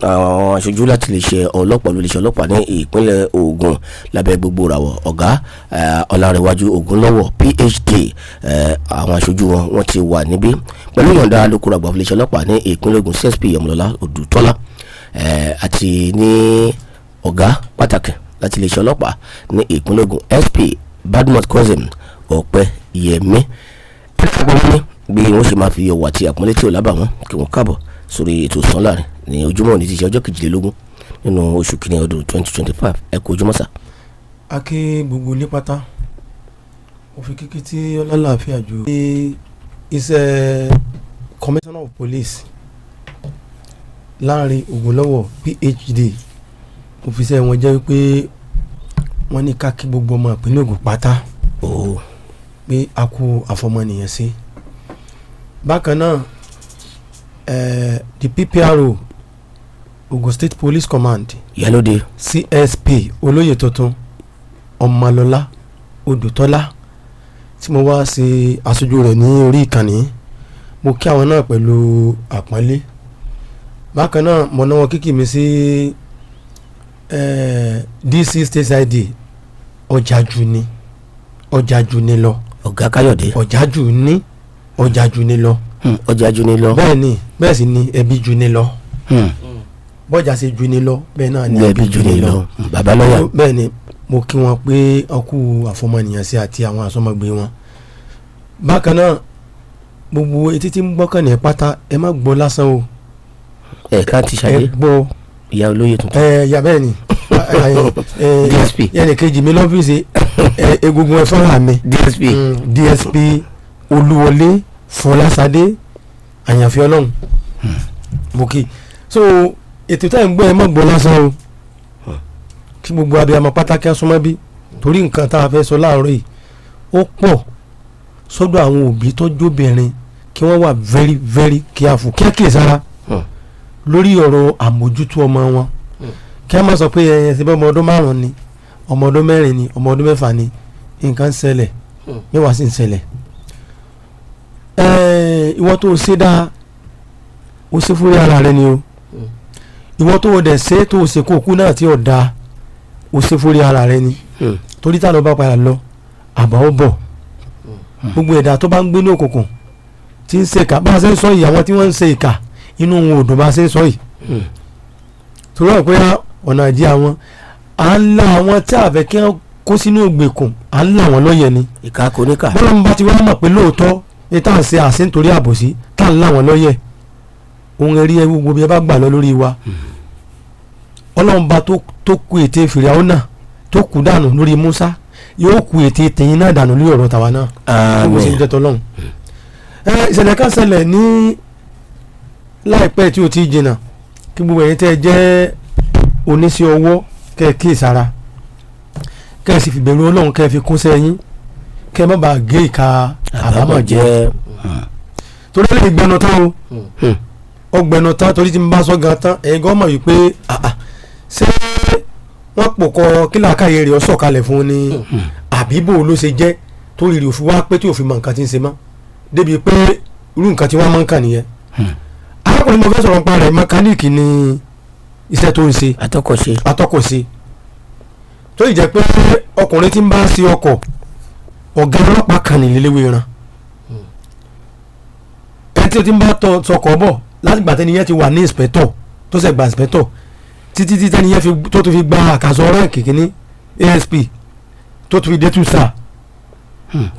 àwọn aṣojú láti lè ṣe ọlọ́pàá olùléṣẹ́ ọlọ́pàá ní ìpínlẹ̀ Ògùn lábẹ́ gbogbo ràwọ̀ ọ̀gá Ọlárẹ̀wájú Ògúnlọ́wọ̀ PhD àwọn aṣojú wọn ti wà níbí pẹ̀lú ìyọ̀ǹda alukoro àgbà olùléṣẹ́ ọlọ́pàá ní ìpínlẹ̀ Ògùn CSP Ọmọlọ́lá Odùtọ́lá àti ní ọ̀gá pàtàkì láti lè ṣe ọlọ́pàá ní ìpínlẹ̀ Ògùn SP Badmus Cousin Ọpẹ́yẹmí ẹ̀ẹ́dẹ́gbẹ̀rún bí wọ́n ṣe máa fi ọwọ́ àti àpọ́nlé tí ò lábàwọ́n kí wọ́n káàbọ̀ sórí ètò Sàn Láàrin ní ojúmọ́ ní ti ṣe ọjọ́ 22 nínú oṣù kìíní ọdún 2025 ẹ kú ojúmọ́ sà. a kí gbogbo ilé pátá òfin kíkí tí ọlọ́láàfíà jù iṣẹ́ Commissioner of Police Láàrin Ògúnlọ́wọ̀ PhD òfìsẹ́ wọn jẹ́ pé wọ́n ní ká kí gbogbo ọmọ ìpínlẹ̀ Ògùn pátá pé a kú àfọmọnìyàn sí. Bákan náà the PPRO Ogun State Police Command Ìyálóde CSP olóyè tuntun Ọmọlọ́lá Odùtọ́lá tí mo wá ṣe aṣojú rẹ̀ ní orí ìkànnì mo kí àwọn náà pẹ̀lú àpọ́nlé. Bákan náà mo náwó kíkì mi sí DC State ID Ọ̀jájú ni lọ ọ̀gá Káyọ̀dé Ọ̀jájú ni lọ Ọ̀jájú ni lọ bẹ́ẹ̀ ni bẹ́ẹ̀ sì ni ẹbí ju ni lọ bọ́jà ṣe ju ni lọ bẹ́ẹ̀ náà ni ẹbí ju ni lọ bàbá lọ́yà. bẹ́ẹ̀ ni mo kí wọn pé ọkù àfọmọnìyàn sí àti àwọn àsọmọgbé wọn. Bákan náà gbogbo etí tí ń gbọ́kàn ní pátá ẹ má gbọ́ lásán o ẹ̀ka ti ṣàyẹ ẹ gbọ́ ìyá olóyè tuntun ya bẹ́ẹ̀ ni DSP yẹn kejì mi lọ́fíìsì egungun ẹ̀fọ́ra mi DSP Olúwọlé Fọláṣadé àyànfẹ́ Ọlọ́run bókì so ètò táyà ń gbọ́ ẹ má gbọ́ lásán o kí gbogbo abiyamọ pátákì asúnmọ́ bí torí nǹkan tá a fẹ́ sọ láàárọ̀ yìí ó pọ̀ sọ́dọ̀ àwọn òbí tó jóbìnrin kí wọ́n wà very very careful kíákìí sára lórí ọ̀rọ̀ àmójútó ọmọ wọn kí a máa sọ pé ẹ ṣe bá ọmọ ọdún 5 ni ọmọ ọdún 4 ni ọmọ ọdún 6 ni nǹkan ń ṣẹlẹ̀ mẹ́wàá sì ń ṣẹlẹ̀. Ìwọ tó ṣe dáa ó ṣe fúri ara rẹ ni o ìwọ tó dẹ̀ ṣe tó ṣe kó kú náà tí ò dáa ó ṣe fúri ara rẹ ni torí tá ló bá padà lọ àbá ó bọ̀ gbogbo ẹ̀dá tó bá ń gbé ní òkùnkùn tí ń ṣe ìkà bá a ṣe ń sọ yìí àwọn tí wọ́n ń ṣe ìkà inú wọn ò dùn bá a ṣe ń sọ yìí torí wọn pé ọ̀nà àjí àwọn à ń la àwọn tí a fẹ́ kí wọ́n kó sínú ìgbèkùn à ń la wọn lọ́yẹ̀ ni ìka kò níkà bọ́lá ń bá ti wá mọ̀ pé lóòótọ́ ní tá à ń ṣe àṣẹ nítorí àbòsí tá à ń la wọn lọ́yẹ̀ ohun ẹ̀rí ẹ̀ gbogbo bí ẹ bá gbà lọ lórí wa ọlọ́run bá tó kú ète Fìràwọ́nà tó kú dànù lórí Musa yóò kú ète tẹ̀yìn náà dànù lórí ọ̀rọ̀ tàwa náà gbogbo sì ń jẹ́ tọ́lọ́run. Ìṣẹ̀lẹ̀ kan ṣẹlẹ̀ ní láìpẹ́ tí o ti jìnnà kí gbogbo ẹ̀yin tẹ́ jẹ́ oníṣẹ́ ọwọ́ kẹ́ ẹ kí ìsara kẹ́ ẹ sì fi bẹ̀rù ọlọ́run kẹ́ ẹ fi kún sẹ́yìn kẹ́ ẹ má bàa gé ìka àbámọ̀ jẹ́ torí lè gbẹnu tán o ọgbẹnu tán torí tí n bá sọ gan tán ẹ̀yin gan mọ̀ wípé ṣé wọ́n pò kọ kí làákàyè rẹ̀ ọ sọ̀kalẹ̀ fún ni àbíbò ló ṣe jẹ́ tó rírì òfin wá pé tí òfin mọ nǹkan tí ń ṣe mọ́ débi pé irú nǹkan tí wọ́n máa ń kà nìyẹn. arákùnrin mo fẹ́ sọ̀rọ̀ nípa rẹ̀ mẹkáníìkì ni iṣẹ́ tó ń ṣe atọ́kọ̀ṣe tó yìí jẹ́ pé ọkùnrin tí ń bá ṣe ọkọ̀ ọ̀gá ọlọ́pàá kan níléléwé ran ẹni tí ó ti ń bá sọkọ̀ bọ̀ láti gbà tẹ́ni yẹn ti wà ní inspector tó ṣe gba inspector títí tẹ́ni yẹn tó fi gba àkàsọ̀ rẹ́ǹkì kìíní ASP tó fi dé 2 star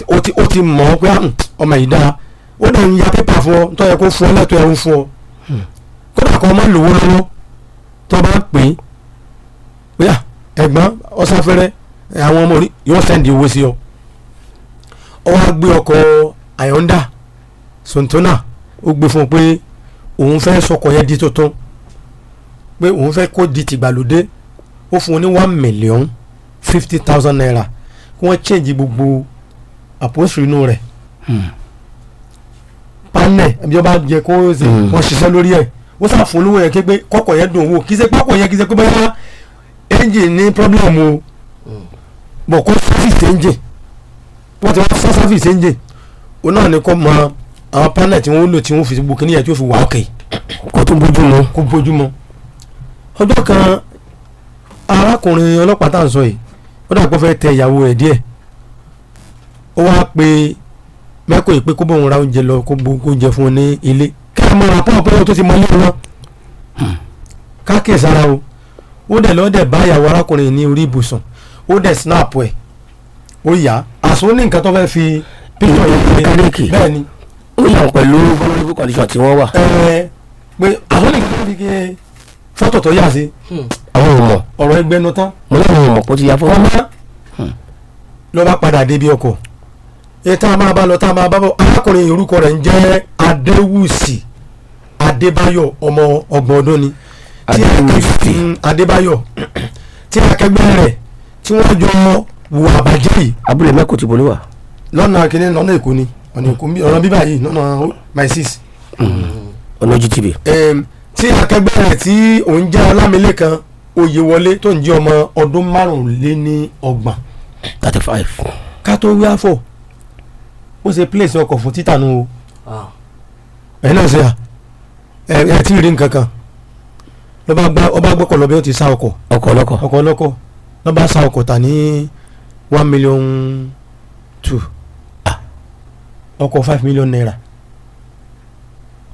ó ti mọ̀ ọ́ pé ọmọ yìí dáa ó lè ń ya pépà fún ọ tó yẹ kó fún ọ lẹ́tọ̀ ẹ̀rù fún ọ kódà kó ọmọ lówó lọ́wọ́ tó bá pè é bóyá ẹ̀gbọ́n ọ̀sáfẹ́rẹ́ àwọn ọmọ rí yóò sẹ́ndì owó sí ọ ọ wá gbé ọkọ̀ Hyundai Sontona ó gbé fún un pé òun fẹ́ sọkọ̀ yẹn di tuntun pé òun fẹ́ kó di tìgbàlódé ó fún un ní 1,050,000 naira kí wọ́n change gbogbo àpòsù inú rẹ̀ panel ẹbí ọba jẹ kó wọ́n ṣiṣẹ́ lórí ẹ̀ wọ́n sà fún olówó yẹn ké pé kọ́kọ̀ yẹn dùn wò kí ṣe pákọ̀ yẹn kí ṣe pé báyà engine ní problem o bọ̀ kó service engine wọ́n ti wá fún service engine òun náà ni kò mọ àwọn panel tí wọ́n lò tí wọ́n fi gbogbo kíní yẹn tí ó fi wà ókè kó tó bójú mọ́ ọjọ́ kan arákùnrin ọlọ́pàá tá à ń sọ yìí ó dà pé fẹ́ tẹ ìyàwó rẹ̀ díẹ̀ ó wá pe mẹ́kọ̀ yìí pé kó bóun ra oúnjẹ lọ kó oúnjẹ fún un ní ilé kí ẹ máa pọ́n pọ́n tó ti mọ ilé wọn káàkiri sára o ó dẹ̀ lọ́ọ́ dẹ̀ bá ìyàwó arákùnrin ní orí ibùsùn ó dẹ̀ snap ẹ̀ ó yá àsùn ní nǹkan tó fẹ́ fi píktọ̀ yẹn pé bẹ́ẹ̀ ni ó yàn pẹ̀lú vulnerable condition tí wọ́n wà. pé àsùn ní nǹkan tó fi ké fọ́tò tó yà sí àwọn ò mọ̀ ọ̀rọ̀ ẹgbẹ́nu tán mo láwọn ò mọ̀ kó ti ya fọ́tò. ọmọ ló bá padà débi ọkọ̀ tá a máa bá lọ tá a máa bá bọ̀ arákùnrin orúkọ rẹ̀ ń jẹ́ Adéwùsì Adébáyọ̀ ọmọ ọgbọ̀n ọdún ni Adébáyọ̀ tí akẹgbẹ́ rẹ̀ tí wọ́n jọ wù àbájẹ́ yìí. abúlé mẹ́kò ti bolówà. lọ́nà kìíní lọ́nà èkó ni ọ̀nà bíbá yìí lọ́nà my sis. ọ̀nà GTV. tí akẹgbẹ́ rẹ̀ tí òun jẹ́ Ọlámilékan Oyèwọlé tó ń jẹ́ ọmọ ọdún márùnléní-ọgbọ̀n. 35. ká tó wí àfọ̀ ó ṣe place ọkọ̀ fún títà nù o ẹ̀ náà ṣe ẹ̀ tí ì rí nǹkan kan ọba gbọ́kọ̀ lọ bí ó ti sá ọkọ̀ ọlọ́kọ̀ lọ́ bá sá ọkọ̀ tà ní 1 million 2 ọkọ̀ 5 million naira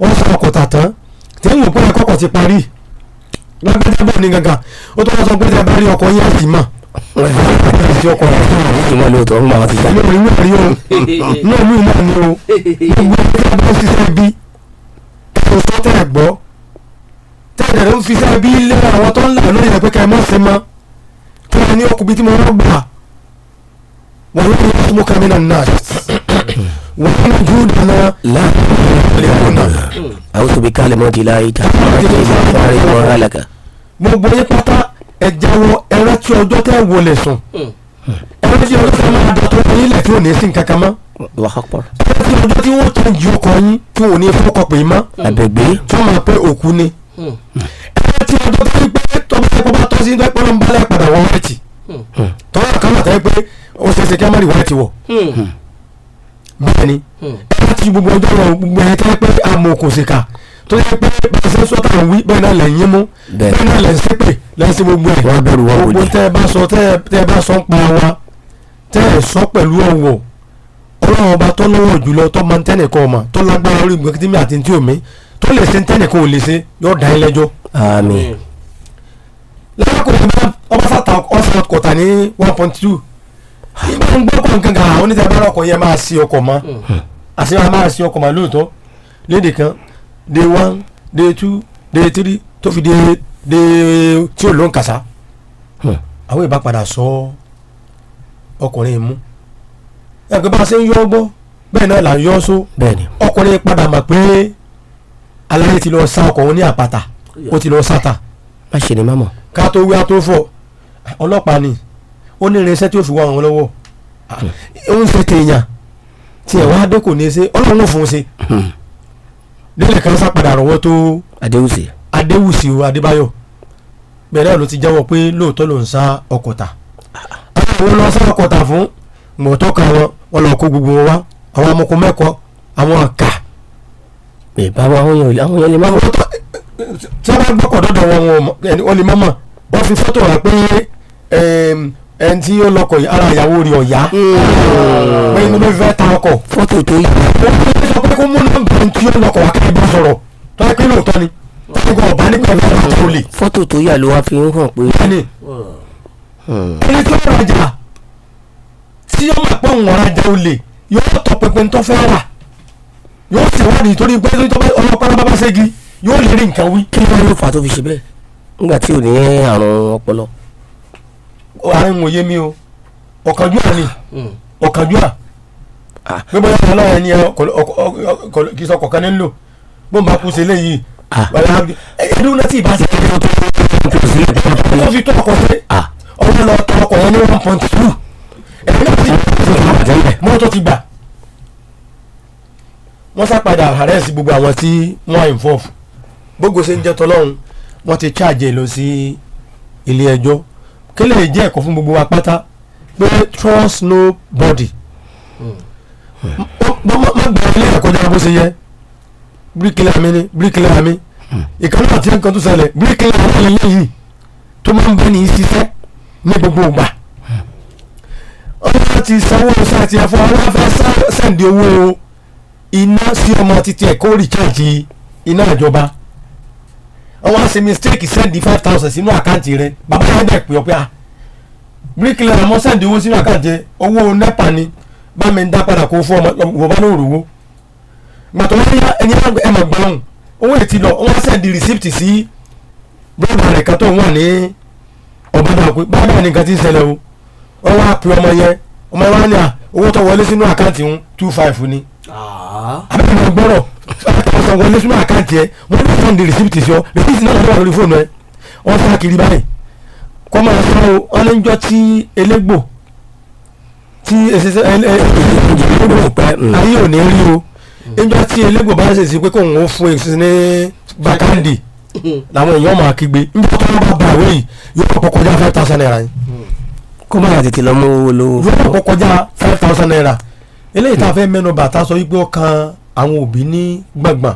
wọ́n sá ọkọ̀ tà tán tí ń wò pé ọkọ̀ ti parí lágbájá bọ̀ ní gangan ó tó wọ́n sọ pé tí a bá rí ọkọ̀ yẹn àti mọ̀ ti ọkọ̀ rẹ̀ tó wà ìmọ̀ lóòótọ́ ń bá wọn ti gbà. inú ìlú rí o inú ìlú náà ni o gbogbo ẹgbẹ́ bá ń ṣiṣẹ́ bí kò sọ tẹ́ ẹ̀ gbọ́ tẹ́lẹ̀ ló ń fi sẹ́ bí lé àwọn tó ń là lórí ẹ̀ pé ká ẹ mọ̀ ṣe mọ́ kí wọ́n ní ọkùnrin tí mo rọ́ gbà wọ́n ló ń mú kàmínà náà wọ́n ń jù dáná láàrin náà. àwọn tóbi kálí mọ́ di láyé ta wọ́n rà lẹ́ka. gbogbo yín pátá ẹ jáwọ́ ẹrẹ tí ọjọ́ tẹ́ wọlé sùn ẹrẹ tí ọjọ́ tẹ́ máa dọ̀tọ̀ yín lẹ̀ tí ò ní sí nǹkan kan mọ́ ẹrẹ tí ọjọ́ tí wọ́n tẹ̀ ju ọkọ̀ yín tí ò ní fọkọ̀ pè mọ́ àbẹ̀gbé tí wọ́n máa pẹ́ òkú ni ẹrẹ tí ọjọ́ tẹ́ pé tọ́ba ẹ̀kọ́ bá tọ́ sí ní ẹ̀kọ́ ń balẹ̀ padà wọ́n rẹ̀ tì tọ́wọ́ kan náà tẹ́ pé ó ṣe é ṣe kí á má rí wọ́n ti wọ̀ bẹ́ẹ̀ ni ẹrẹ tí gbogbo ọjọ́ rẹ̀ gbogbo ẹ̀ tẹ́ pé àmọ́ kò sí ká tó yẹ pé bàtà sọ́tà ń wí bẹ́ẹ̀ náà lẹ́yìn mú bẹ́ẹ̀ náà lẹ́yìn sépè lẹ́yìn sí gbogbo ẹ̀ gbogbo tẹ́ ẹ bá sọ ń pa wa tẹ́ ẹ sọ pẹ̀lú ọ̀wọ̀ ọlọ́run ọba tó lọ́wọ́ jùlọ tó mọ tẹ́nìkan ọmọ tó lágbára orí gbẹ̀kítìmí àti tí omi tó lè ṣe tẹ́nìkan ò lè ṣe yóò dá ẹ lẹ́jọ́. àmín. lákòókò bá ọba sàtà ọ̀sán kọ̀tà ní 1.2 ìgbà ń gbọ́ kọ̀ọ̀kan kan àwọn oníṣẹ́ ọkọ̀ yẹn máa ṣe ọkọ̀ mọ́ àṣẹ máa ṣe ọkọ̀ mọ́ lóòótọ́ léde kan day 1 day 2 day 3 tó fi day tí ò ló ń kàsá àwọn ìbá padà sọ ọkùnrin mú ẹgbẹ́ bá ṣe ń yọ ọgbọ́ bẹ́ẹ̀ náà là ń yọ só ọkùnrin padà mọ̀ pé aláyé ti lọ sá ọkọ̀ wọn ní àpáta ó ti lọ sáta má ṣe ni má mọ̀ ká tó wí á tó fọ̀ ọlọ́pàá ni ó ní irinṣẹ́ tí ó fi wá wọn lọ́wọ́ ó ń ṣe tèèyàn tí ẹ̀ wá dé kò ní í ṣe ọlọ́run fún un ṣe nílẹ̀ kan sápadà rọ̀wọ́ tó Adéwùsì o Adébáyọ̀ bẹ̀rẹ̀ ló ti jẹ́wọ́ pé lóòótọ́ ló ń sá ọkọ̀ tà àwọn lọ sá ọkọ̀ tà fún mọ̀tọ́ kan wọn lọ kó gbogbo wọn wá àwọn amọ̀kọ mẹ́kọ̀ọ́ àwọn ọ̀kà. bàbá àwọn yẹn lè má mọ̀. tí wọ́n bá gbọ́kọ̀ dọ́dọ̀ wọn lè má mọ̀ wọ́n fi fọ́tò rà pé ẹni tí ó lọkọ̀ ara ìyàwó rẹ̀ ọ̀yá pé inú ló fẹ́ ta ọkọ̀ fọ́tò tó yà. ó sọ pé kó mú nọ́mbà tí ó lọkọ̀ wá kí n bá sọ̀rọ̀ tó yẹ pé lóòótọ́ ni gbogbo ọ̀bá nípa ẹ̀fọ́ tó lè. fọ́tò tó yà ló wá fi ń hàn pé. ẹni tó rajà tí yóò máa pọ̀ ń rajà olè yóò tọ pẹpẹ tó fẹ́ rà yóò sì wá nítorí pé ọlọ́pàá bá bá ṣẹ́gi yóò lè rí nǹkan wí. kí ló fà tó fi ṣe bẹ́ẹ̀ nígbà tí ò ní àrùn ọpọlọ. àárín òye mi o ọ̀kánjúà ni ọ̀kánjúà gbogbo ẹ̀ka ọlọ́run ẹni kì í sọ kọ̀ọ̀kan nílò bó ń bá kú sí eléyìí ẹdún náà tí ìbá ṣe kékeré tó fi tó ọkọ̀ sí ọwọ́ lọ tọ ọkọ̀ yẹn ní 1.2 ẹ̀dún náà tí mọ́tò ti gbà wọ́n sápadà àrẹ́sì gbogbo àwọn tí wọ́n involve gbogbo ṣe ń jẹ́ tọ́lọ́run wọ́n ti charge lọ sí ilé ẹjọ́ kí lè jẹ́ ẹ̀kọ́ fún gbogbo wa pátá pé trust nobody má gbà ilé ẹ̀kọ́ jẹ́ bó ṣe yẹ bíríkìlà mi ni bíríkìlà mi ìkànnì àti nǹkan tó ṣẹlẹ̀ bíríkìlà mi yìí tó máa ń bẹ́ ní ṣiṣẹ́ ní gbogbo ìgbà ọlọ́run ti sanwó sáàtì ẹ̀fọ́ ọlọ́run fẹ́ sẹ́ǹdì owó iná sí ọmọ títí ẹ̀ kó rìcháàjì iná ìjọba wọ́n á ṣe mistake sẹ́ǹdì 5,000 sínú àkáǹtì rẹ̀ bàbá yẹn dẹ̀ pè ọ́ pé bíríkìlẹ̀ àmọ́ sẹ́ǹdì owó sínú àkáǹtì owó nẹ́pà ni bá mi ń dá padà kó fún ọmọ wọ́n bá lóòrò owó gbàtọ́ wọ́n yá ẹni ẹ̀ mọ̀ gbọ́n owó ètí lọ wọ́n á sẹ́ǹdì receipt sí bírọ̀dà rẹ̀ kan tó wà ní ọ̀bọ̀dà pé báyìí ní nǹkan tí ń ṣẹlẹ̀ o wọ́n wá pe ọmọ yẹn wá ní owó tó wọlé sínú àkáǹtì ń 25 ni àbẹ̀rẹ̀ mọ̀ gbọ́rọ̀ ọ̀sán wọlé sínú àkáǹtì ẹ̀ wọ́n ní sẹ́ǹdì receipt sí ọ receipt náà lọ́wọ́ lórí fóònù ẹ̀ wọ́n sá kiri báyìí kọ́ máa sọ ọ́ ní jọ́ tí elégbò tí ayé ò ní rí o níjọ́ tí elégbò bá ṣèṣe pé kóun ó fún èsì ní bàkàndì làwọn èèyàn máa kígbe níjọ́ tó bá bá àwẹ̀ yìí yóò kọ́ kọjá 5,000 naira yìí kó má tètè lọ mú owó lówó. yóò kọ́ kọjá 5,000 naira eléyìí tá a fẹ́ mẹ́nu bàtà sọ wípé ó kan àwọn òbí ní gbọ̀ngbọ̀n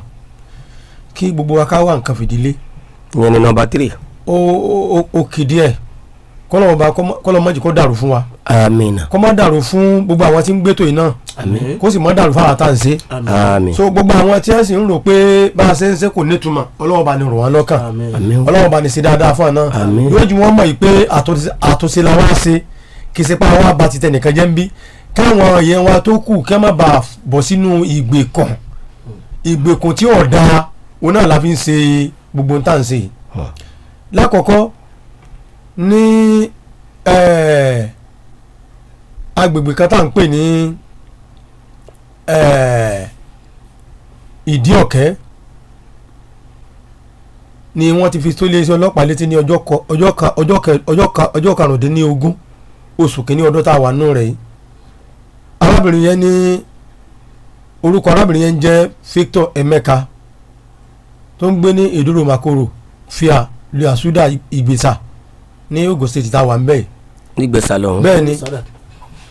kí gbogbo wa ká wà nǹkan fìdílé. ìyẹn ni nọ́mbà 3. ó kìdí ẹ̀ kọ́lọ́mọ́jì kó dàrú fún wa. àmín. kó má dàrú fún gbogbo àwọn tí ń gbétò yìí náà. àmín. kó sì má dàrú fáwọn àtàǹsẹ́. àmín. so gbogbo àwọn tí wọ́n sì ń rò pé bá a ṣe ń ṣe kò nítumọ̀ Ọlọ́run bá ní rò wọ́n lọ́kàn. àmín. Ọlọ́run bá ní sí dáadáa fún àná. àmín. yóò ju wọn mọ̀ yìí pé àtúnṣe la wá ṣe kì í ṣe pé àwọn àbá ti tẹ̀ nìkan jẹ́ ń bí káwọn yẹn wa tó kù kí wọ́n má bàa bọ̀ sínú ìgbèkùn tí ọ̀dà òun náà la fi ń ṣe gbogbo ń tà ń ṣe. lákọ̀ọ́kọ́ ní agbègbè kan tá à ń pè ní ìdí ọ̀kẹ́ ni wọ́n ti fi tó iléeṣẹ́ ọlọ́pàá létí ní ọjọ́ karùndínlógún oṣù kìíní ọdún tá a wà nù rẹ̀ yìí arábìnrin yẹn ní orúkọ arábìnrin yẹn jẹ́ Victor Emeka tó ń gbé ní Ìdúró Makoro fíà lu àsúdà Ìgbésà ní Ogun State tá a wà ń bẹ́ẹ̀. nígbèsà lọ́hún. bẹ́ẹ̀ ni